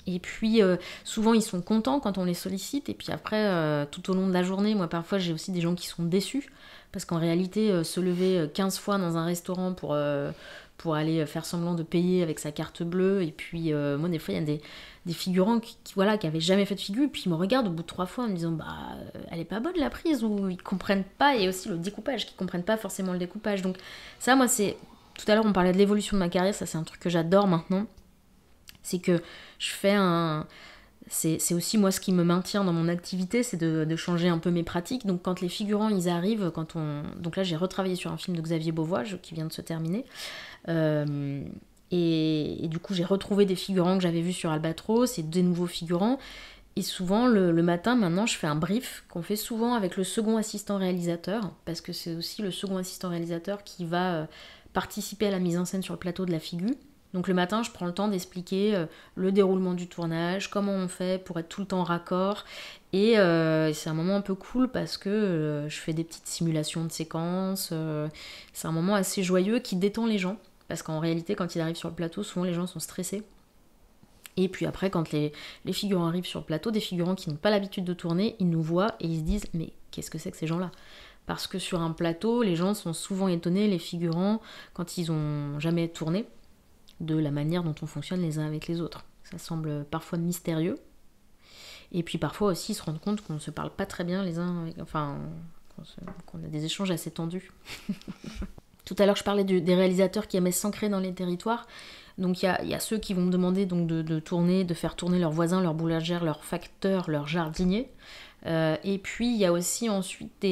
Et puis souvent ils sont contents quand on les sollicite. Et puis après, tout au long de la journée, moi parfois j'ai aussi des gens qui sont déçus. Parce qu'en réalité, se lever 15 fois dans un restaurant pour aller faire semblant de payer avec sa carte bleue. Et puis, moi, des fois, il y a des figurants qui avaient jamais fait de figure, et puis ils me regardent au bout de 3 fois en me disant elle est pas bonne la prise, ou ils comprennent pas, et aussi le découpage, qu'ils comprennent pas forcément le découpage. Donc ça, moi, c'est... Tout à l'heure, on parlait de l'évolution de ma carrière, ça c'est un truc que j'adore maintenant. C'est que je fais un... C'est aussi moi ce qui me maintient dans mon activité, c'est de changer un peu mes pratiques. Donc quand les figurants ils arrivent, donc là j'ai retravaillé sur un film de Xavier Beauvois qui vient de se terminer. Et du coup, j'ai retrouvé des figurants que j'avais vus sur Albatros et des nouveaux figurants. Et souvent, le matin, maintenant, je fais un brief qu'on fait souvent avec le second assistant réalisateur, parce que c'est aussi le second assistant réalisateur qui va participer à la mise en scène sur le plateau de la figure. Donc le matin, je prends le temps d'expliquer le déroulement du tournage, comment on fait pour être tout le temps raccord. Et c'est un moment un peu cool parce que je fais des petites simulations de séquences. C'est un moment assez joyeux qui détend les gens. Parce qu'en réalité, quand ils arrivent sur le plateau, souvent les gens sont stressés. Et puis après, quand les figurants arrivent sur le plateau, des figurants qui n'ont pas l'habitude de tourner, ils nous voient et ils se disent « Mais qu'est-ce que c'est que ces gens-là ?» Parce que sur un plateau, les gens sont souvent étonnés, les figurants, quand ils n'ont jamais tourné, de la manière dont on fonctionne les uns avec les autres. Ça semble parfois mystérieux. Et puis parfois aussi, ils se rendent compte qu'on ne se parle pas très bien les uns avec... Enfin, qu'on a des échanges assez tendus. Tout à l'heure, je parlais des réalisateurs qui aimaient s'ancrer dans les territoires. Donc il y a ceux qui vont me demander donc, de tourner, de faire tourner leurs voisins, leurs boulangères, leurs facteurs, leurs jardiniers. Et puis il y a aussi ensuite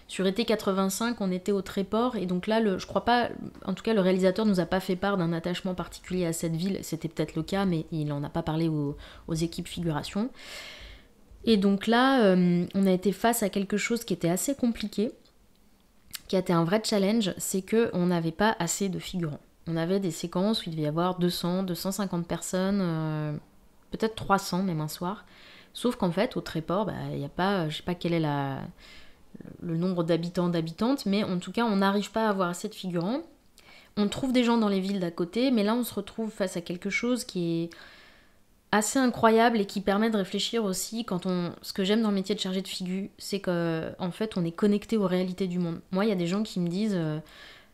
sur été 85, on était au Tréport, et donc là, je crois pas, en tout cas le réalisateur nous a pas fait part d'un attachement particulier à cette ville, c'était peut-être le cas, mais il en a pas parlé aux équipes figuration. Et donc là, on a été face à quelque chose qui était assez compliqué, qui a été un vrai challenge, c'est qu'on n'avait pas assez de figurants. On avait des séquences où il devait y avoir 200, 250 personnes, peut-être 300 même un soir. Sauf qu'en fait, au Tréport, il n'y a pas, je sais pas quel est le nombre d'habitants, d'habitantes, mais en tout cas, on n'arrive pas à avoir assez de figurants. On trouve des gens dans les villes d'à côté, mais là, on se retrouve face à quelque chose qui est assez incroyable et qui permet de réfléchir aussi ce que j'aime dans le métier de chargé de figure, c'est qu'en fait on est connecté aux réalités du monde. Moi il y a des gens qui me disent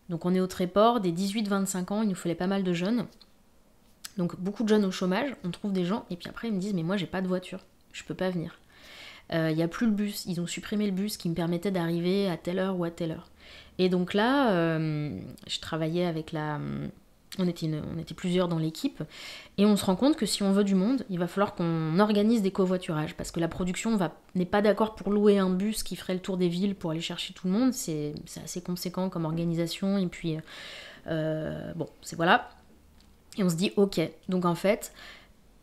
donc on est au Tréport, des 18-25 ans, il nous fallait pas mal de jeunes, donc beaucoup de jeunes au chômage, on trouve des gens et puis après ils me disent mais moi j'ai pas de voiture, je peux pas venir. Il n'y a plus le bus, ils ont supprimé le bus qui me permettait d'arriver à telle heure ou à telle heure. Et donc là je travaillais avec on était plusieurs dans l'équipe, et on se rend compte que si on veut du monde, il va falloir qu'on organise des covoiturages, parce que la production n'est pas d'accord pour louer un bus qui ferait le tour des villes pour aller chercher tout le monde, c'est assez conséquent comme organisation, et puis bon, c'est voilà. Et on se dit ok, donc en fait,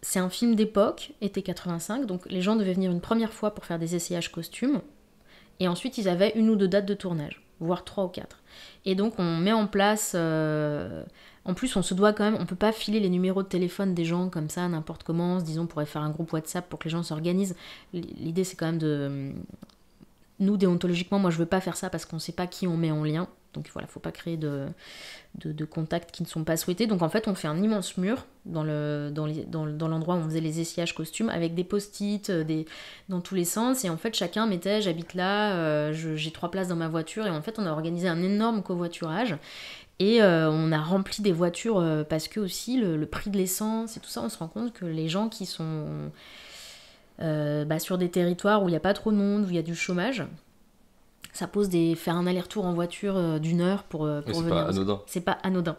c'est un film d'époque, été 85, donc les gens devaient venir une première fois pour faire des essayages costumes, et ensuite ils avaient 1 ou 2 dates de tournage, voire 3 ou 4. Et donc on met en place... En plus, on se doit quand même, on peut pas filer les numéros de téléphone des gens comme ça, n'importe comment, en se disant on pourrait faire un groupe WhatsApp pour que les gens s'organisent. L'idée, c'est quand même de... Nous, déontologiquement, moi, je veux pas faire ça parce qu'on sait pas qui on met en lien. Donc voilà, faut pas créer de contacts qui ne sont pas souhaités. Donc en fait, on fait un immense mur dans l'endroit où on faisait les essayages costumes, avec des post-it dans tous les sens. Et en fait, chacun mettait, j'habite là, j'ai 3 places dans ma voiture. Et en fait, on a organisé un énorme covoiturage. Et on a rempli des voitures parce que aussi le prix de l'essence et tout ça, on se rend compte que les gens qui sont sur des territoires où il n'y a pas trop de monde, où il y a du chômage, ça pose faire un aller-retour en voiture d'1 heure pour c'est venir. Pas anodin. C'est pas anodin.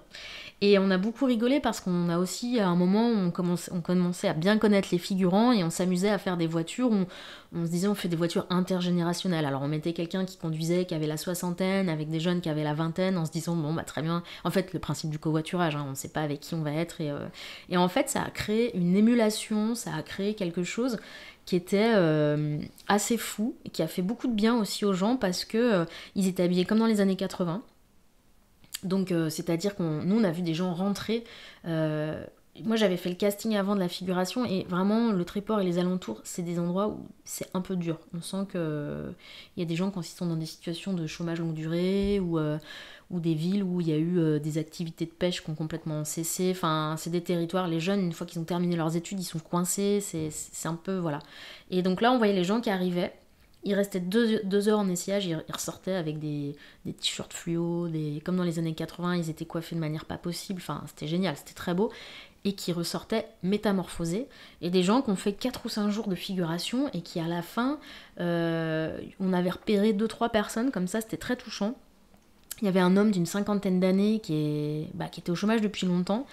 Et on a beaucoup rigolé parce qu'on a aussi, à un moment, on commençait à bien connaître les figurants et on s'amusait à faire des voitures où on se disait on fait des voitures intergénérationnelles. Alors on mettait quelqu'un qui conduisait, qui avait la 60aine, avec des jeunes qui avaient la 20aine, en se disant bon bah très bien. En fait, le principe du covoiturage, on ne sait pas avec qui on va être. Et en fait, ça a créé une émulation, ça a créé quelque chose qui était assez fou et qui a fait beaucoup de bien aussi aux gens parce que ils étaient habillés comme dans les années 80. Donc c'est-à-dire nous on a vu des gens rentrer. Moi j'avais fait le casting avant de la figuration et vraiment le Tréport et les alentours c'est des endroits où c'est un peu dur. On sent que il y a des gens quand ils sont dans des situations de chômage longue durée ou des villes où il y a eu des activités de pêche qui ont complètement cessé. Enfin c'est des territoires, les jeunes une fois qu'ils ont terminé leurs études ils sont coincés, c'est un peu voilà. Et donc là on voyait les gens qui arrivaient Il restait 2 heures en essayage, il ressortait avec des t-shirts fluo, comme dans les années 80, ils étaient coiffés de manière pas possible, enfin c'était génial, c'était très beau, et qui ressortaient métamorphosés, et des gens qui ont fait 4 ou 5 jours de figuration, et qui à la fin, on avait repéré 2-3 personnes, comme ça c'était très touchant. Il y avait un homme d'une 50aine d'années qui était au chômage depuis longtemps,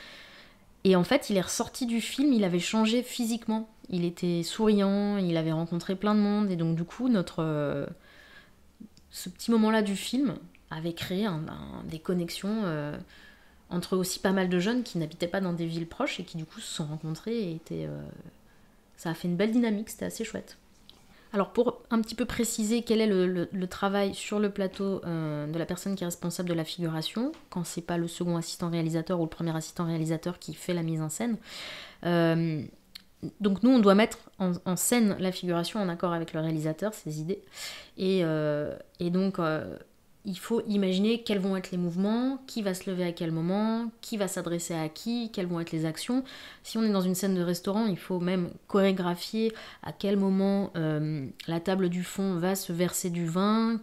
et en fait, il est ressorti du film, il avait changé physiquement. Il était souriant, il avait rencontré plein de monde, et donc du coup, ce petit moment-là du film avait créé des connexions entre aussi pas mal de jeunes qui n'habitaient pas dans des villes proches et qui du coup se sont rencontrés et ça a fait une belle dynamique, c'était assez chouette. Alors pour un petit peu préciser quel est le travail sur le plateau de la personne qui est responsable de la figuration, quand c'est pas le second assistant réalisateur ou le premier assistant réalisateur qui fait la mise en scène. Donc nous on doit mettre en scène la figuration en accord avec le réalisateur, ses idées. Et donc il faut imaginer quels vont être les mouvements, qui va se lever à quel moment, qui va s'adresser à qui, quelles vont être les actions. Si on est dans une scène de restaurant, il faut même chorégraphier à quel moment la table du fond va se verser du vin,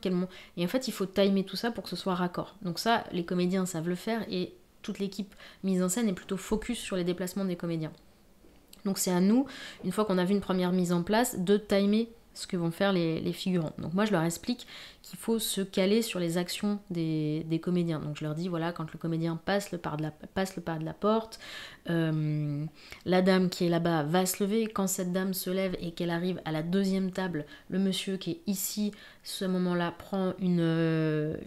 et en fait il faut timer tout ça pour que ce soit raccord. Donc ça, les comédiens savent le faire, et toute l'équipe mise en scène est plutôt focus sur les déplacements des comédiens. Donc c'est à nous, une fois qu'on a vu une première mise en place, de timer ce que vont faire les figurants. Donc moi je leur explique qu'il faut se caler sur les actions des comédiens. Donc je leur dis, voilà, quand le comédien passe le pas de la porte, la dame qui est là-bas va se lever. Quand cette dame se lève et qu'elle arrive à la deuxième table, le monsieur qui est ici, ce moment-là, prend une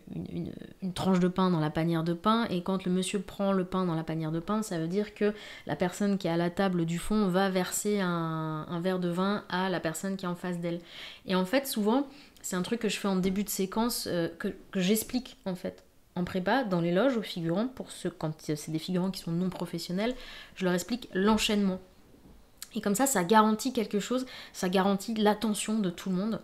tranche de pain dans la panière de pain, et quand le monsieur prend le pain dans la panière de pain, ça veut dire que la personne qui est à la table du fond va verser un verre de vin à la personne qui est en face d'elle. Et en fait, souvent, c'est un truc que je fais en début de séquence, que j'explique en fait en prépa, dans les loges aux figurants, quand c'est des figurants qui sont non professionnels, je leur explique l'enchaînement. Et comme ça garantit quelque chose, ça garantit l'attention de tout le monde.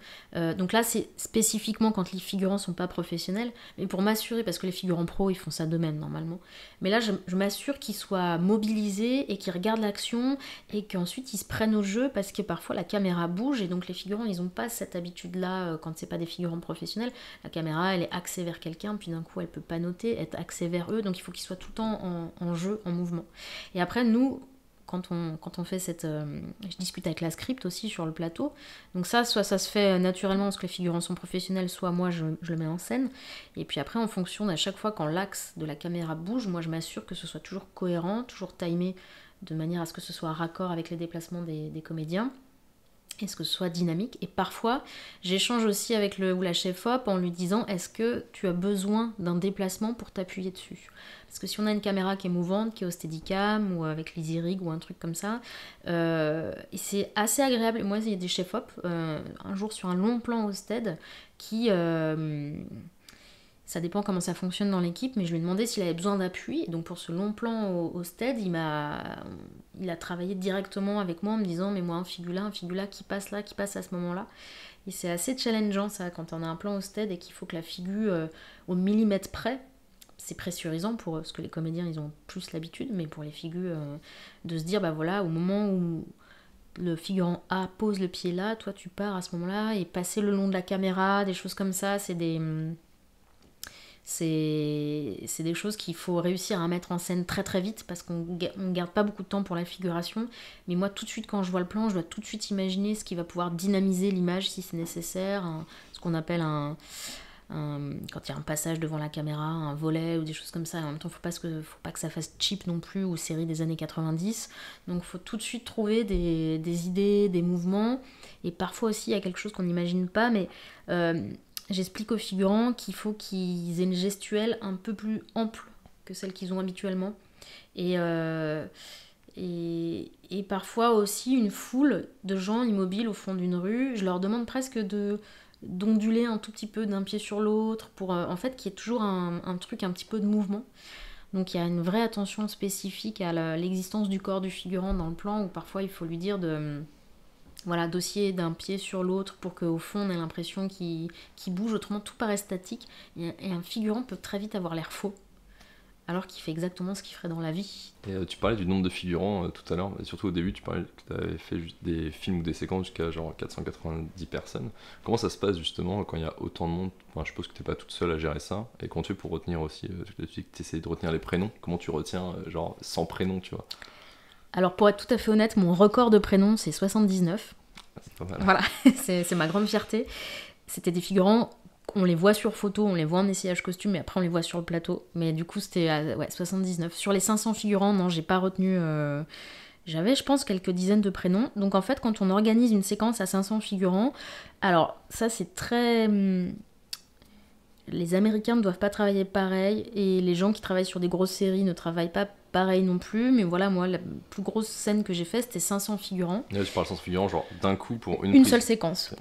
Donc là, c'est spécifiquement quand les figurants sont pas professionnels, mais pour m'assurer, parce que les figurants pros, ils font ça d'eux-mêmes normalement. Mais là, je m'assure qu'ils soient mobilisés et qu'ils regardent l'action et qu'ensuite ils se prennent au jeu, parce que parfois la caméra bouge et donc les figurants, ils ont pas cette habitude-là quand c'est pas des figurants professionnels. La caméra, elle est axée vers quelqu'un, puis d'un coup, elle peut pas noter, être axée vers eux, donc il faut qu'ils soient tout le temps en jeu, en mouvement. Et après, nous, quand on fait je discute avec la script aussi sur le plateau. Donc ça, soit ça se fait naturellement parce que les figurants sont professionnels, soit moi je le mets en scène. Et puis après, en fonction d'à chaque fois quand l'axe de la caméra bouge, moi je m'assure que ce soit toujours cohérent, toujours timé, de manière à ce que ce soit raccord avec les déplacements des comédiens. Et ce que ce soit dynamique. Et parfois, j'échange aussi avec le ou la chef-op en lui disant, est-ce que tu as besoin d'un déplacement pour t'appuyer dessus ? Parce que si on a une caméra qui est mouvante, qui est au Steadicam ou avec l'EasyRig ou un truc comme ça, et c'est assez agréable. Et moi, il y a des chef-op, un jour sur un long plan au Stead, qui... ça dépend comment ça fonctionne dans l'équipe, mais je lui ai demandé s'il avait besoin d'appui. Et donc pour ce long plan au Stead, il a travaillé directement avec moi en me disant, mais moi un figula qui passe là, qui passe à ce moment-là. Et c'est assez challengeant ça, quand on a un plan au Stead et qu'il faut que la figure au millimètre près, c'est pressurisant pour eux, parce que les comédiens ils ont plus l'habitude, mais pour les figures, de se dire, bah voilà, au moment où le figurant A pose le pied là, toi tu pars à ce moment-là, et passer le long de la caméra, des choses comme ça, c'est des choses qu'il faut réussir à mettre en scène très très vite, parce qu'on ne garde pas beaucoup de temps pour la figuration. Mais moi, tout de suite, quand je vois le plan, je dois tout de suite imaginer ce qui va pouvoir dynamiser l'image si c'est nécessaire, ce qu'on appelle quand il y a un passage devant la caméra, un volet ou des choses comme ça. En même temps, faut pas que ça fasse cheap non plus, ou série des années 90. Donc il faut tout de suite trouver des idées, des mouvements. Et parfois aussi, il y a quelque chose qu'on n'imagine pas, mais... j'explique aux figurants qu'il faut qu'ils aient une gestuelle un peu plus ample que celle qu'ils ont habituellement. Et parfois aussi une foule de gens immobiles au fond d'une rue, je leur demande presque d'onduler un tout petit peu d'un pied sur l'autre, pour en fait qu'il y ait toujours un truc, un petit peu de mouvement. Donc il y a une vraie attention spécifique à l'existence du corps du figurant dans le plan, où parfois il faut lui dire d'osciller d'un pied sur l'autre pour qu'au fond on ait l'impression qu'il bouge, autrement tout paraît statique, et un figurant peut très vite avoir l'air faux. alors qu'il fait exactement ce qu'il ferait dans la vie. Et tu parlais du nombre de figurants tout à l'heure, et surtout au début, tu parlais que tu avais fait des films ou des séquences jusqu'à genre 490 personnes. Comment ça se passe justement quand il y a autant de monde? Enfin, je suppose que tu n'es pas toute seule à gérer ça. Et comment tu fais pour retenir aussi, tu essaies de retenir les prénoms, comment tu retiens genre 100 prénoms, tu vois? Alors pour être tout à fait honnête, mon record de prénoms c'est 79. C'est pas mal. Voilà, c'est ma grande fierté. C'était des figurants, on les voit sur photo, on les voit en essayage costume, mais après on les voit sur le plateau. Mais du coup c'était 79. Sur les 500 figurants, non, j'ai pas retenu... J'avais, je pense, quelques dizaines de prénoms. Donc en fait, quand on organise une séquence à 500 figurants, alors ça c'est très... Les Américains ne doivent pas travailler pareil, et les gens qui travaillent sur des grosses séries ne travaillent pas pareil non plus. Mais voilà, moi, la plus grosse scène que j'ai faite, c'était 500 figurants. Et là, tu parles 500 figurants, genre d'un coup pour Une prise. seule séquence.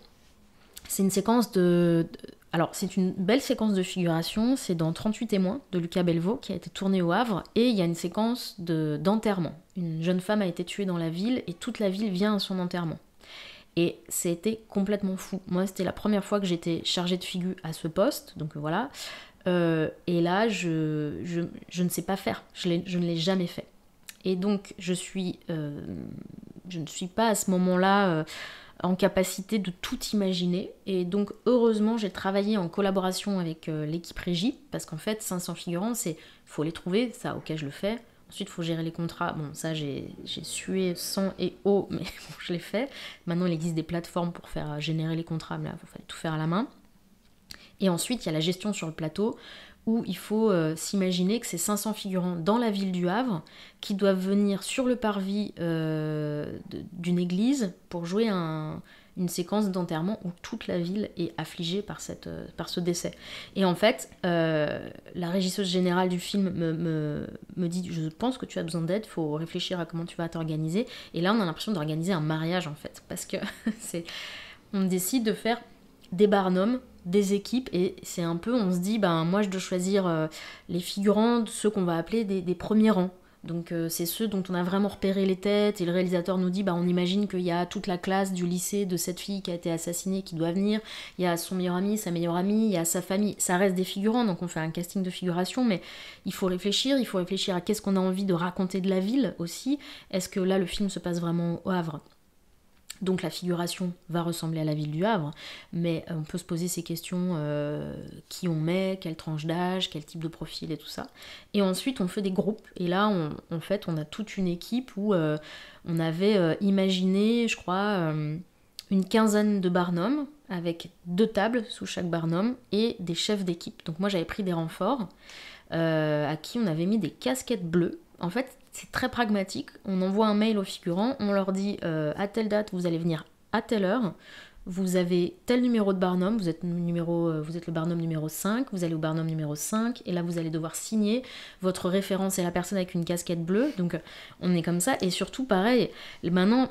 C'est une séquence de... Alors, c'est une belle séquence de figuration, c'est dans 38 témoins de Lucas Belvaux qui a été tourné au Havre, et il y a une séquence d'enterrement. Une jeune femme a été tuée dans la ville, et toute la ville vient à son enterrement. Et c'était complètement fou. Moi, c'était la première fois que j'étais chargée de figu à ce poste, donc voilà. Et là, je ne sais pas faire. Je ne l'ai jamais fait. Et donc, je ne suis pas à ce moment-là en capacité de tout imaginer. Et donc, heureusement, j'ai travaillé en collaboration avec l'équipe régie, parce qu'en fait, 500 figurants, faut les trouver, ça, ok, je le fais. Ensuite, il faut gérer les contrats. Bon, ça, j'ai sué sang et eau, mais bon, je l'ai fait. Maintenant, il existe des plateformes pour faire générer les contrats, mais là, il fallait tout faire à la main. Et ensuite, il y a la gestion sur le plateau, où il faut s'imaginer que c'est 500 figurants dans la ville du Havre qui doivent venir sur le parvis d'une église pour jouer une séquence d'enterrement où toute la ville est affligée par ce décès. Et en fait, la régisseuse générale du film me dit « Je pense que tu as besoin d'aide, il faut réfléchir à comment tu vas t'organiser. » Et là, on a l'impression d'organiser un mariage, en fait, parce que on décide de faire des barnums, des équipes, et c'est un peu, on se dit, moi je dois choisir les figurants, ceux qu'on va appeler des premiers rangs. Donc c'est ceux dont on a vraiment repéré les têtes, et le réalisateur nous dit, on imagine qu'il y a toute la classe du lycée de cette fille qui a été assassinée qui doit venir, il y a son meilleur ami, sa meilleure amie, il y a sa famille, ça reste des figurants, donc on fait un casting de figuration, mais il faut réfléchir à qu'est-ce qu'on a envie de raconter de la ville aussi. Est-ce que là le film se passe vraiment au Havre ? Donc la figuration va ressembler à la ville du Havre, mais on peut se poser ces questions, qui on met, quelle tranche d'âge, quel type de profil et tout ça. Et ensuite on fait des groupes, et là on a toute une équipe où on avait imaginé, je crois, une quinzaine de barnums, avec 2 tables sous chaque barnum, et des chefs d'équipe. Donc moi j'avais pris des renforts, à qui on avait mis des casquettes bleues. En fait, c'est très pragmatique. On envoie un mail aux figurants, on leur dit à telle date, vous allez venir à telle heure, vous avez tel numéro de barnum, vous êtes le barnum numéro 5, vous allez au barnum numéro 5, et là vous allez devoir signer, votre référence est la personne avec une casquette bleue, donc on est comme ça, et surtout pareil, maintenant...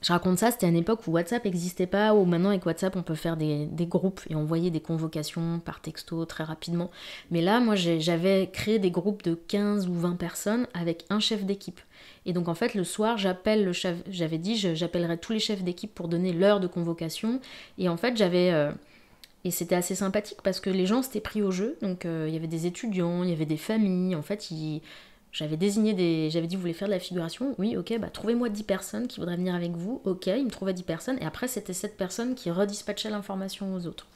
Je raconte ça, c'était à une époque où WhatsApp n'existait pas, où maintenant avec WhatsApp on peut faire des groupes et envoyer des convocations par texto très rapidement. Mais là, moi j'avais créé des groupes de 15 ou 20 personnes avec un chef d'équipe. Et donc en fait le soir j'appelle le chef, j'avais dit j'appellerais tous les chefs d'équipe pour donner l'heure de convocation. Et en fait et c'était assez sympathique parce que les gens s'étaient pris au jeu. Donc il y avait des étudiants, il y avait des familles, en fait j'avais dit, vous voulez faire de la figuration? Oui, ok, trouvez-moi 10 personnes qui voudraient venir avec vous. Ok, ils me trouvaient 10 personnes, et après c'était cette personne qui redispatchait l'information aux autres.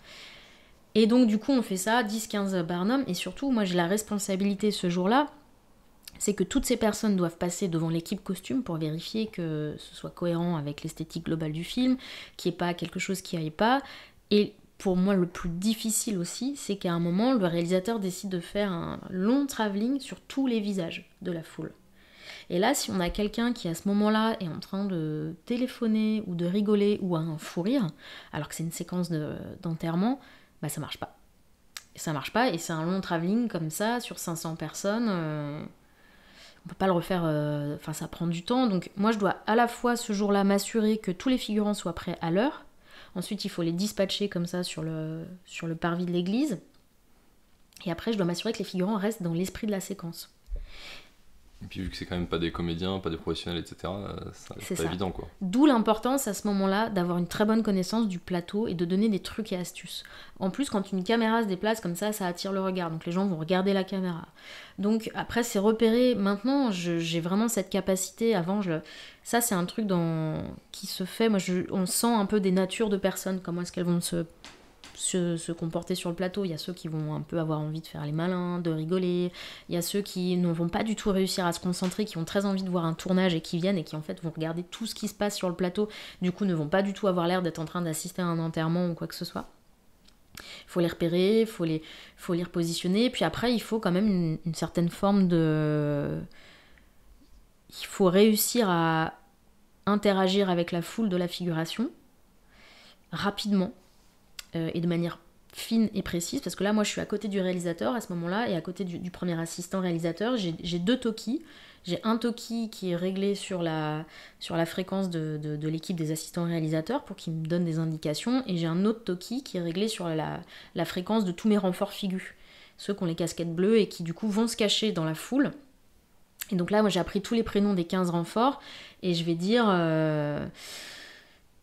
Et donc du coup on fait ça, 10-15 barnums, et surtout moi j'ai la responsabilité ce jour-là, c'est que toutes ces personnes doivent passer devant l'équipe costume pour vérifier que ce soit cohérent avec l'esthétique globale du film, qu'il n'y ait pas quelque chose qui aille pas, et pour moi, le plus difficile aussi, c'est qu'à un moment, le réalisateur décide de faire un long travelling sur tous les visages de la foule. Et là, si on a quelqu'un qui, à ce moment-là, est en train de téléphoner ou de rigoler ou a un fou rire, alors que c'est une séquence d'enterrement, ça marche pas. Ça marche pas, et c'est un long travelling comme ça, sur 500 personnes. On peut pas le refaire, ça prend du temps. Donc moi, je dois à la fois, ce jour-là, m'assurer que tous les figurants soient prêts à l'heure. Ensuite, il faut les dispatcher comme ça sur le parvis de l'église. Et après, je dois m'assurer que les figurants restent dans l'esprit de la séquence. Et puis vu que c'est quand même pas des comédiens, pas des professionnels, etc., c'est pas évident quoi. D'où l'importance à ce moment-là d'avoir une très bonne connaissance du plateau et de donner des trucs et astuces. En plus, quand une caméra se déplace comme ça attire le regard, donc les gens vont regarder la caméra. Donc après, c'est repéré. Maintenant, j'ai vraiment cette capacité. Avant, ça c'est un truc qui se fait. Moi, on sent un peu des natures de personnes, comment est-ce qu'elles vont se comporter sur le plateau. Il y a ceux qui vont un peu avoir envie de faire les malins, de rigoler. Il y a ceux qui ne vont pas du tout réussir à se concentrer, qui ont très envie de voir un tournage et qui viennent et qui en fait vont regarder tout ce qui se passe sur le plateau, du coup ne vont pas du tout avoir l'air d'être en train d'assister à un enterrement ou quoi que ce soit. Il faut les repérer, il faut les repositionner, puis après il faut quand même une certaine forme de... Il faut réussir à interagir avec la foule de la figuration rapidement, et de manière fine et précise, parce que là moi je suis à côté du réalisateur à ce moment-là et à côté du premier assistant réalisateur. J'ai 2 talkies. J'ai un talkie qui est réglé sur la fréquence de l'équipe des assistants réalisateurs pour qu'ils me donnent des indications, et j'ai un autre talkie qui est réglé sur la fréquence de tous mes renforts figus, ceux qui ont les casquettes bleues et qui du coup vont se cacher dans la foule. Et donc là moi j'ai appris tous les prénoms des 15 renforts et je vais dire...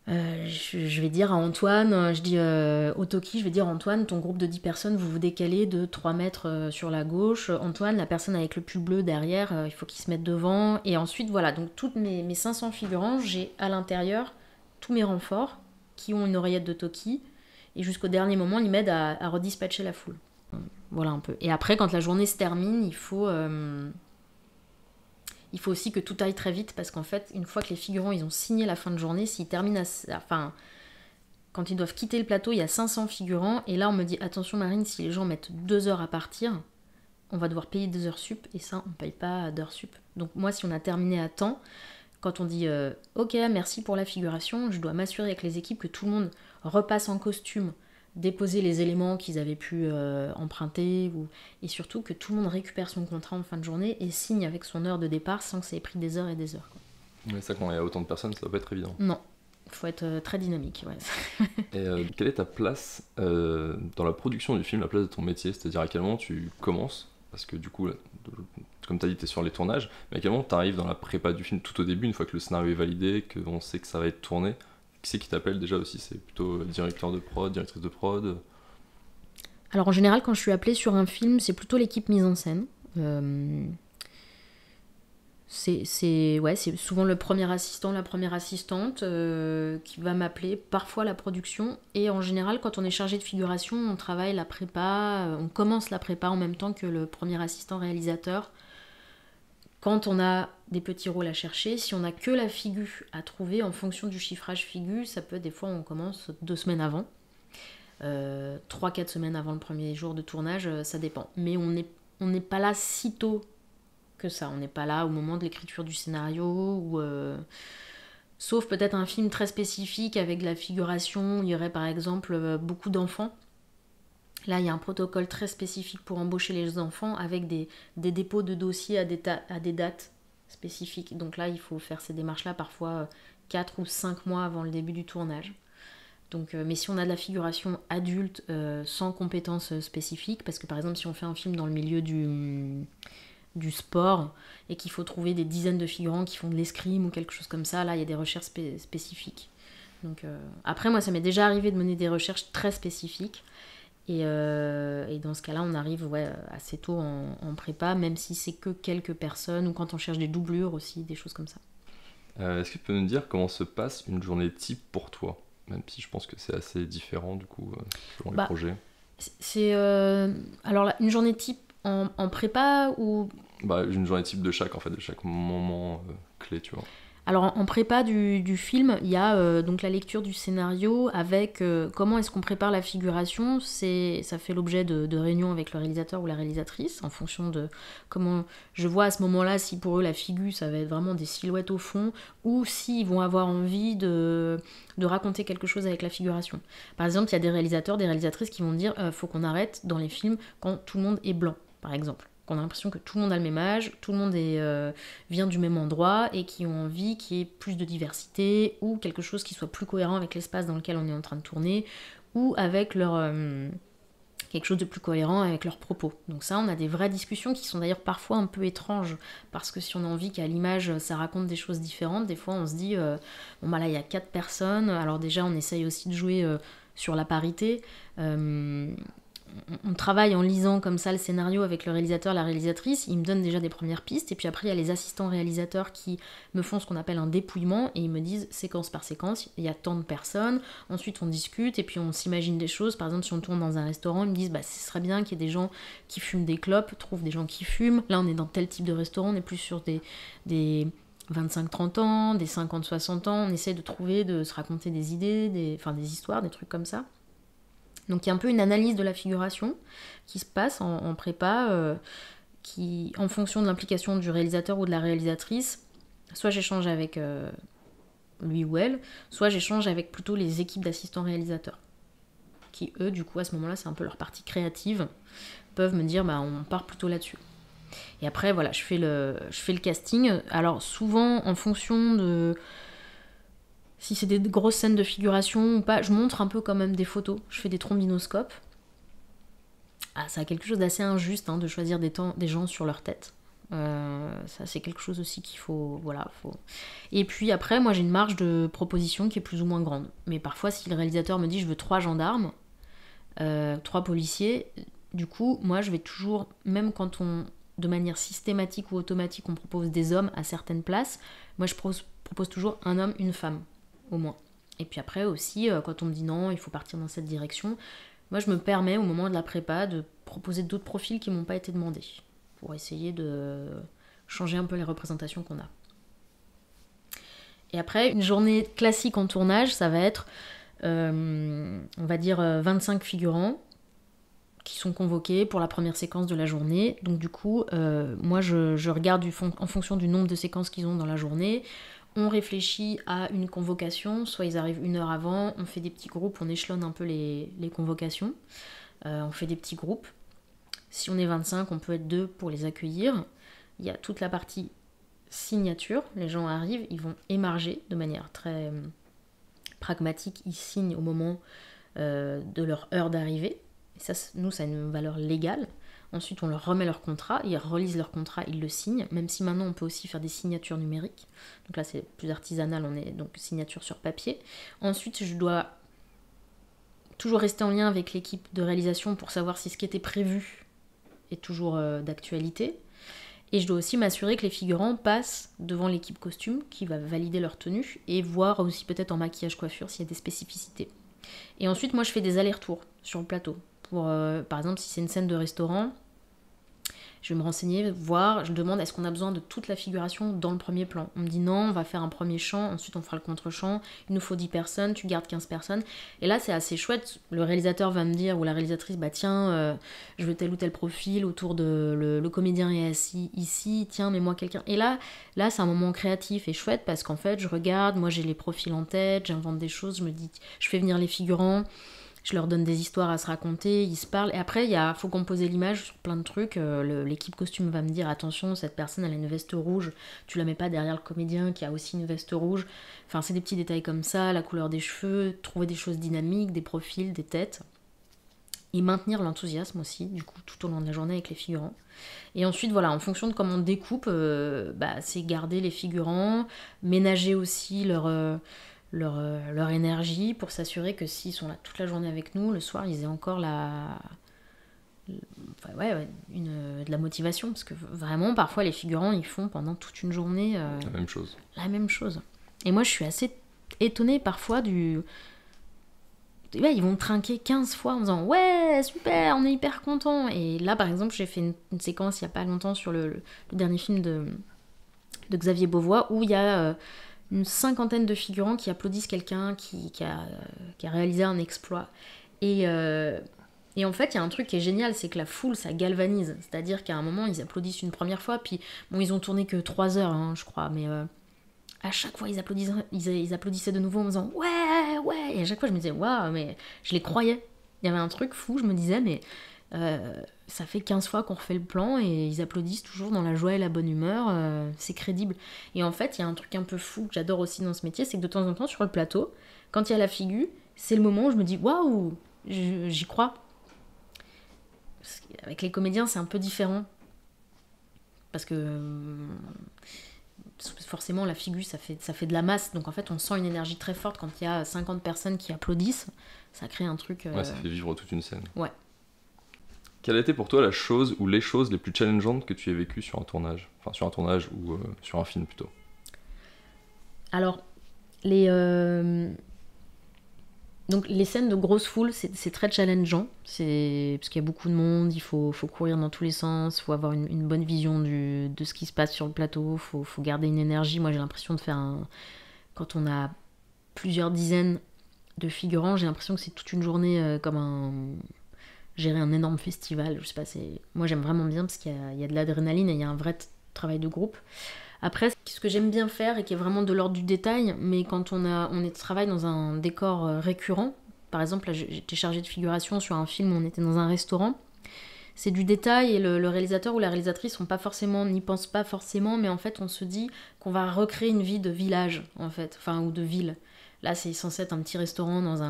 je vais dire à Antoine, je dis au Toki, je vais dire Antoine, ton groupe de 10 personnes, vous vous décalez de 3 mètres sur la gauche. Antoine, la personne avec le pull bleu derrière, il faut qu'il se mette devant. Et ensuite, voilà, donc toutes mes 500 figurants, j'ai à l'intérieur tous mes renforts qui ont une oreillette de Toki. Et jusqu'au dernier moment, ils m'aident à redispatcher la foule. Voilà un peu. Et après, quand la journée se termine, il faut aussi que tout aille très vite, parce qu'en fait, une fois que les figurants ils ont signé la fin de journée, s'ils terminent quand ils doivent quitter le plateau, il y a 500 figurants, et là on me dit attention Marine, si les gens mettent 2 heures à partir, on va devoir payer 2 heures sup, et ça on paye pas d'heures sup. Donc moi, si on a terminé à temps, quand on dit ok merci pour la figuration, je dois m'assurer avec les équipes que tout le monde repasse en costume, déposer les éléments qu'ils avaient pu emprunter, et surtout que tout le monde récupère son contrat en fin de journée et signe avec son heure de départ sans que ça ait pris des heures et des heures. Mais ça, quand il y a autant de personnes, ça doit pas être évident. Non, il faut être très dynamique. Ouais. Et quelle est ta place dans la production du film, la place de ton métier? C'est-à-dire à quel moment tu commences? Parce que du coup, comme tu as dit, tu es sur les tournages, mais à quel moment tu arrives dans la prépa du film tout au début, une fois que le scénario est validé, qu'on sait que ça va être tourné? Qui c'est qui t'appelle déjà aussi? C'est plutôt directeur de prod, directrice de prod? Alors en général, quand je suis appelée sur un film, c'est plutôt l'équipe mise en scène. C'est souvent le premier assistant, la première assistante qui va m'appeler, parfois la production. Et en général, quand on est chargé de figuration, on travaille la prépa, on commence la prépa en même temps que le premier assistant réalisateur. Quand on a des petits rôles à chercher, si on n'a que la figu à trouver en fonction du chiffrage figu, ça peut des fois on commence 2 semaines avant, 3-4 semaines avant le premier jour de tournage, ça dépend. Mais on n'est pas là si tôt que ça, on n'est pas là au moment de l'écriture du scénario, sauf peut-être un film très spécifique avec de la figuration, il y aurait par exemple beaucoup d'enfants. Là, il y a un protocole très spécifique pour embaucher les enfants avec des dépôts de dossiers à des dates spécifiques. Donc là, il faut faire ces démarches-là parfois 4 ou 5 mois avant le début du tournage. Donc, mais si on a de la figuration adulte sans compétences spécifiques, parce que par exemple, si on fait un film dans le milieu du sport et qu'il faut trouver des dizaines de figurants qui font de l'escrime ou quelque chose comme ça, là, il y a des recherches spécifiques. Donc, après, moi, ça m'est déjà arrivé de mener des recherches très spécifiques. Et dans ce cas-là, on arrive assez tôt en prépa, même si c'est que quelques personnes, ou quand on cherche des doublures aussi, des choses comme ça. Est-ce que tu peux nous dire comment se passe une journée type pour toi? Même si je pense que c'est assez différent du coup, selon les projets. Alors là, une journée type en prépa ou... Une journée type de chaque moment clé, tu vois. Alors en prépa du film, il y a donc la lecture du scénario avec comment est-ce qu'on prépare la figuration. Ça fait l'objet de réunions avec le réalisateur ou la réalisatrice en fonction de comment je vois à ce moment-là si pour eux la figu ça va être vraiment des silhouettes au fond ou s'ils vont avoir envie de raconter quelque chose avec la figuration. Par exemple, il y a des réalisateurs, des réalisatrices qui vont dire faut qu'on arrête dans les films quand tout le monde est blanc, par exemple. Qu'on a l'impression que tout le monde a le même âge, tout le monde vient du même endroit et qui ont envie qu'il y ait plus de diversité ou quelque chose qui soit plus cohérent avec l'espace dans lequel on est en train de tourner ou avec leur quelque chose de plus cohérent avec leurs propos. Donc ça, on a des vraies discussions qui sont d'ailleurs parfois un peu étranges, parce que si on a envie qu'à l'image, ça raconte des choses différentes, des fois on se dit, bon bah là il y a 4 personnes, alors déjà on essaye aussi de jouer sur la parité, on travaille en lisant comme ça le scénario avec le réalisateur, la réalisatrice, ils me donnent déjà des premières pistes, et puis après il y a les assistants réalisateurs qui me font ce qu'on appelle un dépouillement, et ils me disent séquence par séquence, il y a tant de personnes, ensuite on discute, et puis on s'imagine des choses, par exemple si on tourne dans un restaurant, ils me disent bah ce serait bien qu'il y ait des gens qui fument des clopes, trouvent des gens qui fument, là on est dans tel type de restaurant, on est plus sur des 25-30 ans, des 50-60 ans, on essaie de trouver, de se raconter des idées, des histoires, des trucs comme ça. Donc il y a un peu une analyse de la figuration qui se passe en prépa, qui, en fonction de l'implication du réalisateur ou de la réalisatrice, soit j'échange avec lui ou elle, soit j'échange avec plutôt les équipes d'assistants réalisateurs, qui eux, du coup, à ce moment-là, c'est un peu leur partie créative, peuvent me dire, bah on part plutôt là-dessus. Et après, voilà, je fais le casting. Alors souvent, en fonction de... Si c'est des grosses scènes de figuration ou pas, je montre un peu quand même des photos. Je fais des trombinoscopes. Ah, ça a quelque chose d'assez injuste de choisir des gens sur leur tête. Ça, c'est quelque chose aussi qu'il faut... Voilà, faut... Et puis après, moi, j'ai une marge de proposition qui est plus ou moins grande. Mais parfois, si le réalisateur me dit « je veux 3 gendarmes, 3 policiers », du coup, moi, je vais toujours, même quand de manière systématique ou automatique, on propose des hommes à certaines places, moi, je propose toujours un homme, une femme. Au moins. Et puis après aussi, quand on me dit non, il faut partir dans cette direction, moi je me permets au moment de la prépa de proposer d'autres profils qui m'ont pas été demandés, pour essayer de changer un peu les représentations qu'on a. Et après, une journée classique en tournage, ça va être, on va dire, 25 figurants qui sont convoqués pour la première séquence de la journée. Donc du coup, moi je regarde en fonction du nombre de séquences qu'ils ont dans la journée. On réfléchit à une convocation, soit ils arrivent 1 heure avant, on fait des petits groupes, on échelonne un peu les convocations, on fait des petits groupes. Si on est 25, on peut être 2 pour les accueillir. Il y a toute la partie signature, les gens arrivent, ils vont émarger de manière très pragmatique, ils signent au moment de leur heure d'arrivée. Et ça, nous, ça a une valeur légale. Ensuite, on leur remet leur contrat, ils relisent leur contrat, ils le signent, même si maintenant on peut aussi faire des signatures numériques. Donc là, c'est plus artisanal, on est donc signature sur papier. Ensuite, je dois toujours rester en lien avec l'équipe de réalisation pour savoir si ce qui était prévu est toujours d'actualité. Et je dois aussi m'assurer que les figurants passent devant l'équipe costume qui va valider leur tenue et voir aussi peut-être en maquillage coiffure s'il y a des spécificités. Et ensuite, moi, je fais des allers-retours sur le plateau. Pour, par exemple, si c'est une scène de restaurant, je vais me renseigner, voir, je demande est-ce qu'on a besoin de toute la figuration dans le premier plan. On me dit non, on va faire un premier chant, ensuite on fera le contre-chant, il nous faut 10 personnes, tu gardes 15 personnes. Et là c'est assez chouette, le réalisateur va me dire, ou la réalisatrice, bah tiens, je veux tel ou tel profil, autour de le comédien est assis ici, tiens, mets-moi quelqu'un. Et là c'est un moment créatif et chouette parce qu'en fait je regarde, moi j'ai les profils en tête, j'invente des choses, je me dis, je fais venir les figurants, je leur donne des histoires à se raconter, ils se parlent. Et après, il faut composer l'image sur plein de trucs. L'équipe costume va me dire, attention, cette personne, elle a une veste rouge. Tu la mets pas derrière le comédien qui a aussi une veste rouge. Enfin, c'est des petits détails comme ça, la couleur des cheveux, trouver des choses dynamiques, des profils, des têtes. Et maintenir l'enthousiasme aussi, du coup, tout au long de la journée avec les figurants. Et ensuite, voilà, en fonction de comment on découpe, c'est garder les figurants, ménager aussi leur énergie pour s'assurer que s'ils sont là toute la journée avec nous, le soir ils aient encore de la motivation, parce que vraiment parfois les figurants ils font pendant toute une journée la même chose. Et moi je suis assez étonnée parfois ils vont me trinquer 15 fois en disant ouais super, on est hyper contents. Et là par exemple j'ai fait une séquence il n'y a pas longtemps sur le dernier film de Xavier Beauvois où il y a une 50aine de figurants qui applaudissent quelqu'un qui a réalisé un exploit. Et en fait, il y a un truc qui est génial, c'est que la foule, ça galvanise. C'est-à-dire qu'à un moment, ils applaudissent une première fois, puis bon, ils ont tourné que 3 heures, je crois, mais à chaque fois, ils applaudissaient de nouveau en me disant « Ouais, ouais !» Et à chaque fois, je me disais « Waouh, mais je les croyais !» Il y avait un truc fou, je me disais « Mais ça fait 15 fois qu'on refait le plan et ils applaudissent toujours dans la joie et la bonne humeur, c'est crédible. » Et en fait, il y a un truc un peu fou que j'adore aussi dans ce métier, c'est que de temps en temps, sur le plateau, quand il y a la figure, c'est le moment où je me dis « Waouh, j'y crois !» avec les comédiens, c'est un peu différent. Parce que forcément, la figure, ça fait de la masse. Donc en fait, on sent une énergie très forte quand il y a 50 personnes qui applaudissent. Ça crée un truc... Ouais, ça fait vivre toute une scène. Ouais. Quelle a été pour toi la chose ou les choses les plus challengeantes que tu aies vécues sur un tournage ? Enfin, sur un tournage ou sur un film plutôt. Alors, donc les scènes de grosse foule, c'est très challengeant, parce qu'il y a beaucoup de monde, il faut courir dans tous les sens, il faut avoir une bonne vision de ce qui se passe sur le plateau, il faut garder une énergie. Moi j'ai l'impression de faire quand on a plusieurs dizaines de figurants, j'ai l'impression que c'est toute une journée gérer un énorme festival, je sais pas, moi j'aime vraiment bien parce qu'il y a de l'adrénaline et il y a un vrai travail de groupe. Après, ce que j'aime bien faire et qui est vraiment de l'ordre du détail, mais quand on travaille dans un décor récurrent, par exemple, là j'étais chargée de figuration sur un film où on était dans un restaurant, c'est du détail et le réalisateur ou la réalisatrice n'y pense pas forcément, mais en fait on se dit qu'on va recréer une vie de village, en fait, ou de ville. Là c'est censé être un petit restaurant dans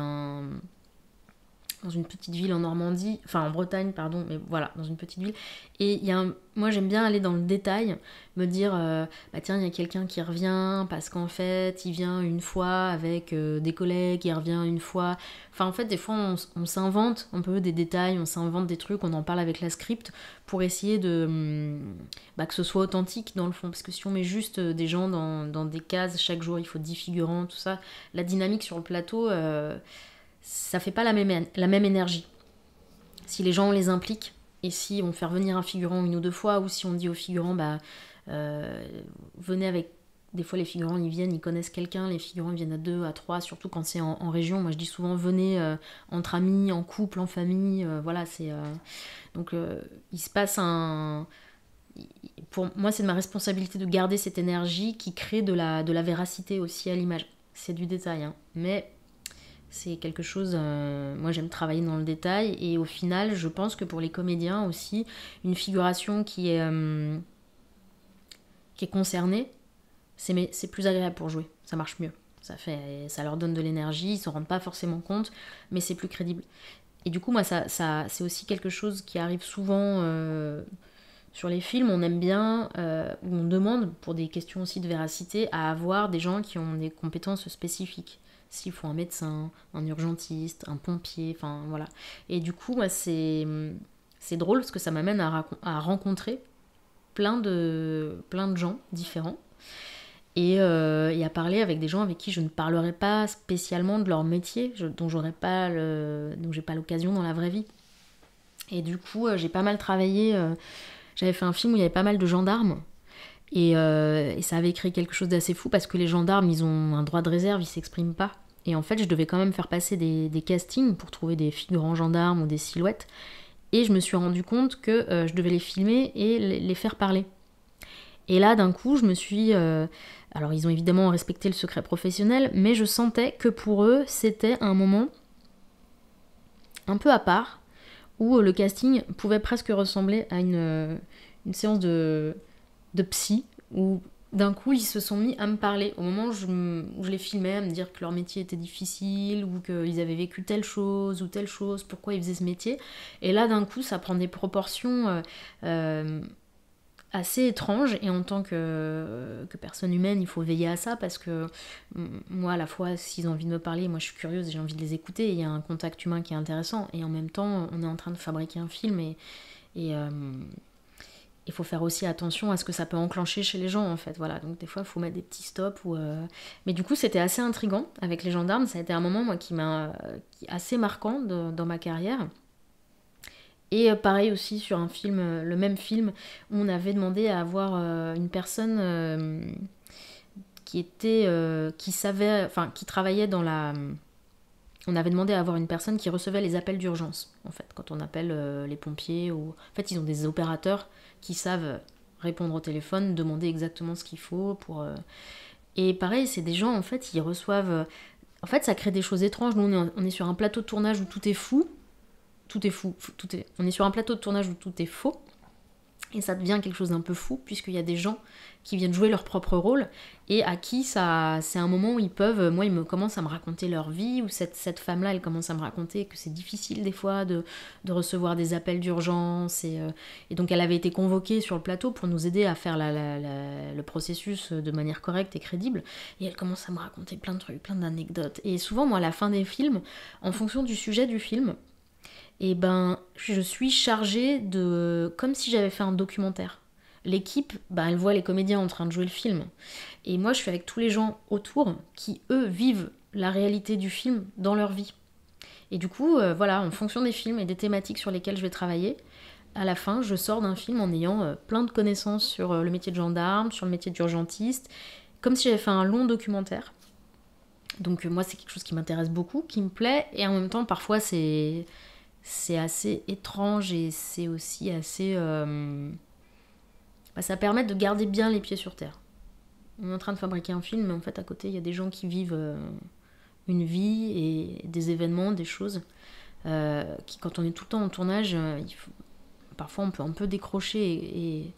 une petite ville en Normandie, en Bretagne, pardon, mais voilà, dans une petite ville. Et moi j'aime bien aller dans le détail, me dire, tiens, il y a quelqu'un qui revient, parce qu'en fait, il vient une fois avec des collègues, il revient une fois. En fait, des fois, on s'invente un peu des détails, on s'invente des trucs, on en parle avec la script, pour essayer que ce soit authentique, dans le fond. Parce que si on met juste des gens dans des cases, chaque jour, il faut 10 figurants, tout ça, la dynamique sur le plateau... ça fait pas la même énergie. Si les gens on les implique, et si on fait revenir un figurant une ou deux fois, ou si on dit aux figurants, venez avec... Des fois les figurants ils viennent, ils connaissent quelqu'un, les figurants viennent à 2, à 3, surtout quand c'est en région. Moi je dis souvent venez entre amis, en couple, en famille, voilà, c'est... Donc il se passe pour moi c'est de ma responsabilité de garder cette énergie qui crée de la véracité aussi à l'image. C'est du détail, hein, mais... c'est quelque chose, moi j'aime travailler dans le détail, et au final je pense que pour les comédiens aussi, une figuration qui est concernée, c'est plus agréable pour jouer, ça marche mieux, ça leur donne de l'énergie, ils s'en rendent pas forcément compte, mais c'est plus crédible. Et du coup moi ça c'est aussi quelque chose qui arrive souvent sur les films, on aime bien, ou on demande pour des questions aussi de véracité, à avoir des gens qui ont des compétences spécifiques. S'il faut un médecin, un urgentiste, un pompier, voilà. Et du coup, moi, c'est drôle parce que ça m'amène à rencontrer plein de gens différents et à parler avec des gens avec qui je ne parlerai pas spécialement de leur métier, dont j'ai pas l'occasion dans la vraie vie. Et du coup, j'ai pas mal travaillé. J'avais fait un film où il y avait pas mal de gendarmes. Et ça avait créé quelque chose d'assez fou parce que les gendarmes, ils ont un droit de réserve, ils s'expriment pas. Et en fait, je devais quand même faire passer des castings pour trouver des figurants gendarmes ou des silhouettes. Et je me suis rendu compte que je devais les filmer et les faire parler. Et là, d'un coup, je me suis... alors, ils ont évidemment respecté le secret professionnel, mais je sentais que pour eux, c'était un moment un peu à part, où le casting pouvait presque ressembler à une séance de psy, où d'un coup ils se sont mis à me parler au moment où je les filmais, à me dire que leur métier était difficile, ou qu'ils avaient vécu telle chose, pourquoi ils faisaient ce métier. Et là d'un coup ça prend des proportions assez étranges, et en tant que personne humaine il faut veiller à ça, parce que moi à la fois s'ils ont envie de me parler, moi je suis curieuse et j'ai envie de les écouter, il y a un contact humain qui est intéressant, et en même temps on est en train de fabriquer un film, et il faut faire aussi attention à ce que ça peut enclencher chez les gens, en fait. Voilà, donc des fois, il faut mettre des petits stops. Mais du coup, c'était assez intriguant avec les gendarmes. Ça a été un moment, moi, qui assez marquant dans ma carrière. Et pareil aussi sur un film, le même film, où on avait demandé à avoir une personne qui travaillait dans la... On avait demandé à avoir une personne qui recevait les appels d'urgence, en fait, quand on appelle les pompiers. En fait, ils ont des opérateurs qui savent répondre au téléphone, demander exactement ce qu'il faut pour... Et pareil, c'est des gens, en fait, ils reçoivent... En fait, ça crée des choses étranges. Nous, on est sur un plateau de tournage où tout est fou. On est sur un plateau de tournage où tout est faux. Et ça devient quelque chose d'un peu fou, puisqu'il y a des gens qui viennent jouer leur propre rôle, et à qui c'est un moment où ils peuvent, moi ils commencent à me raconter leur vie, ou cette femme-là elle commence à me raconter que c'est difficile des fois de recevoir des appels d'urgence, et donc elle avait été convoquée sur le plateau pour nous aider à faire le processus de manière correcte et crédible, et elle commence à me raconter plein de trucs, plein d'anecdotes, et souvent moi à la fin des films, en fonction du sujet du film, et je suis chargée de... comme si j'avais fait un documentaire. L'équipe, elle voit les comédiens en train de jouer le film. Et moi, je suis avec tous les gens autour qui, eux, vivent la réalité du film dans leur vie. Et du coup, voilà, en fonction des films et des thématiques sur lesquelles je vais travailler, à la fin, je sors d'un film en ayant plein de connaissances sur le métier de gendarme, sur le métier d'urgentiste, comme si j'avais fait un long documentaire. Donc moi, c'est quelque chose qui m'intéresse beaucoup, qui me plaît, et en même temps, parfois, c'est assez étrange et c'est aussi assez... ça permet de garder bien les pieds sur terre. On est en train de fabriquer un film, mais en fait à côté il y a des gens qui vivent une vie et des événements, des choses qui, quand on est tout le temps en tournage, parfois on peut un peu décrocher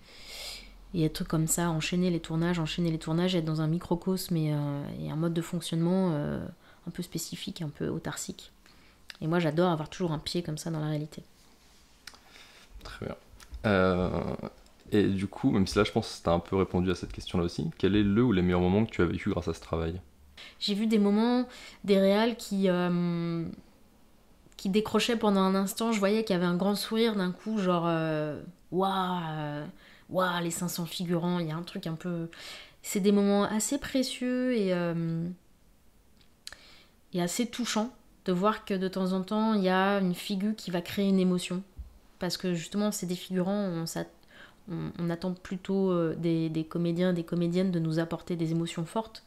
et être comme ça, enchaîner les tournages, être dans un microcosme et un mode de fonctionnement un peu spécifique, un peu autarcique. Et moi, j'adore avoir toujours un pied comme ça dans la réalité. Très bien. Et du coup, même si là, je pense que tu as un peu répondu à cette question-là aussi, quel est le ou les meilleurs moments que tu as vécu grâce à ce travail ? J'ai vu des moments, des réals qui décrochaient pendant un instant. Je voyais qu'il y avait un grand sourire d'un coup, genre waouh, les 500 figurants. Il y a un truc un peu... C'est des moments assez précieux et assez touchants. De voir que de temps en temps, il y a une figure qui va créer une émotion. Parce que justement, c'est des figurants, on attend plutôt des comédiens, des comédiennes de nous apporter des émotions fortes.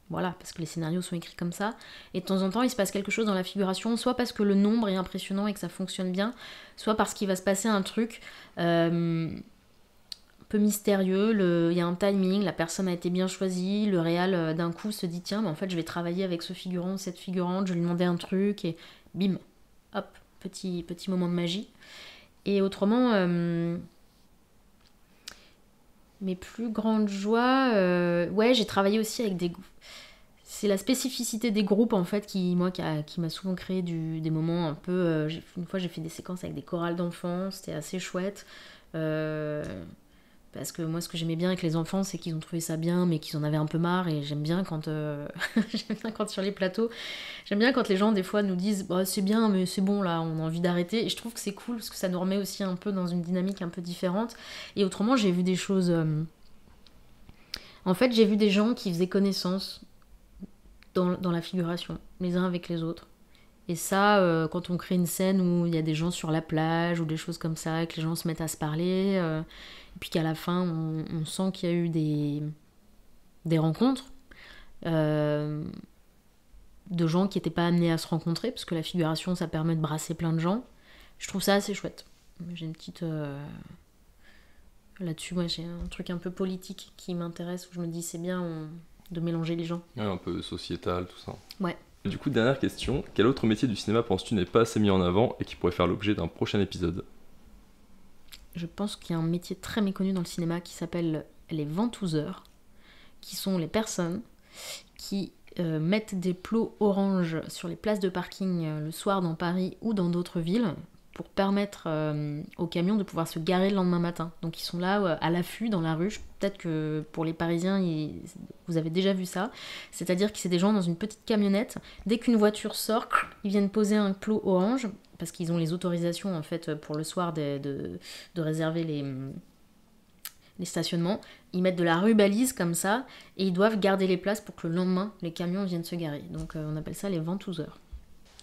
Voilà, parce que les scénarios sont écrits comme ça. Et de temps en temps, il se passe quelque chose dans la figuration, soit parce que le nombre est impressionnant et que ça fonctionne bien, soit parce qu'il va se passer un truc peu mystérieux, il y a un timing, la personne a été bien choisie, le réal d'un coup se dit tiens, mais en fait je vais travailler avec ce figurant, cette figurante, je vais lui demander un truc, et bim, hop, petit moment de magie. Et autrement, mes plus grandes joies, j'ai travaillé aussi avec des... C'est la spécificité des groupes en fait qui m'a souvent créé des moments un peu... une fois j'ai fait des séquences avec des chorales d'enfants, c'était assez chouette. Parce que moi, ce que j'aimais bien avec les enfants, c'est qu'ils ont trouvé ça bien, mais qu'ils en avaient un peu marre. Et j'aime bien quand sur les plateaux, j'aime bien quand les gens, des fois, nous disent bah, « c'est bien, mais c'est bon, là, on a envie d'arrêter ». Et je trouve que c'est cool, parce que ça nous remet aussi un peu dans une dynamique un peu différente. Et autrement, j'ai vu des choses... En fait, j'ai vu des gens qui faisaient connaissance dans la figuration, les uns avec les autres. Et ça, quand on crée une scène où il y a des gens sur la plage ou des choses comme ça, que les gens se mettent à se parler, et puis qu'à la fin, on sent qu'il y a eu des rencontres de gens qui n'étaient pas amenés à se rencontrer, parce que la figuration, ça permet de brasser plein de gens. Je trouve ça assez chouette. J'ai une petite... Là-dessus, moi, j'ai un truc un peu politique qui m'intéresse, où je me dis c'est bien de mélanger les gens. Ouais, un peu sociétal, tout ça. Ouais. Du coup, dernière question, quel autre métier du cinéma penses-tu n'est pas assez mis en avant et qui pourrait faire l'objet d'un prochain épisode ? Je pense qu'il y a un métier très méconnu dans le cinéma qui s'appelle les ventouseurs, qui sont les personnes qui mettent des plots orange sur les places de parking le soir dans Paris ou dans d'autres villes pour permettre aux camions de pouvoir se garer le lendemain matin. Donc ils sont là à l'affût dans la rue. Peut-être que pour les Parisiens, vous avez déjà vu ça. C'est-à-dire que c'est des gens dans une petite camionnette. Dès qu'une voiture sort, ils viennent poser un plot orange, parce qu'ils ont les autorisations en fait pour le soir de réserver les stationnements. Ils mettent de la rubalise comme ça et ils doivent garder les places pour que le lendemain, les camions viennent se garer. Donc on appelle ça les ventouseurs.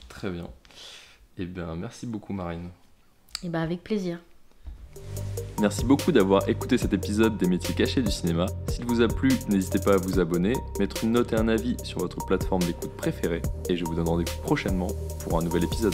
Très bien. Eh bien, merci beaucoup Marine. Et bien avec plaisir. Merci beaucoup d'avoir écouté cet épisode des métiers cachés du cinéma. S'il vous a plu, n'hésitez pas à vous abonner, mettre une note et un avis sur votre plateforme d'écoute préférée, et je vous donne rendez-vous prochainement pour un nouvel épisode.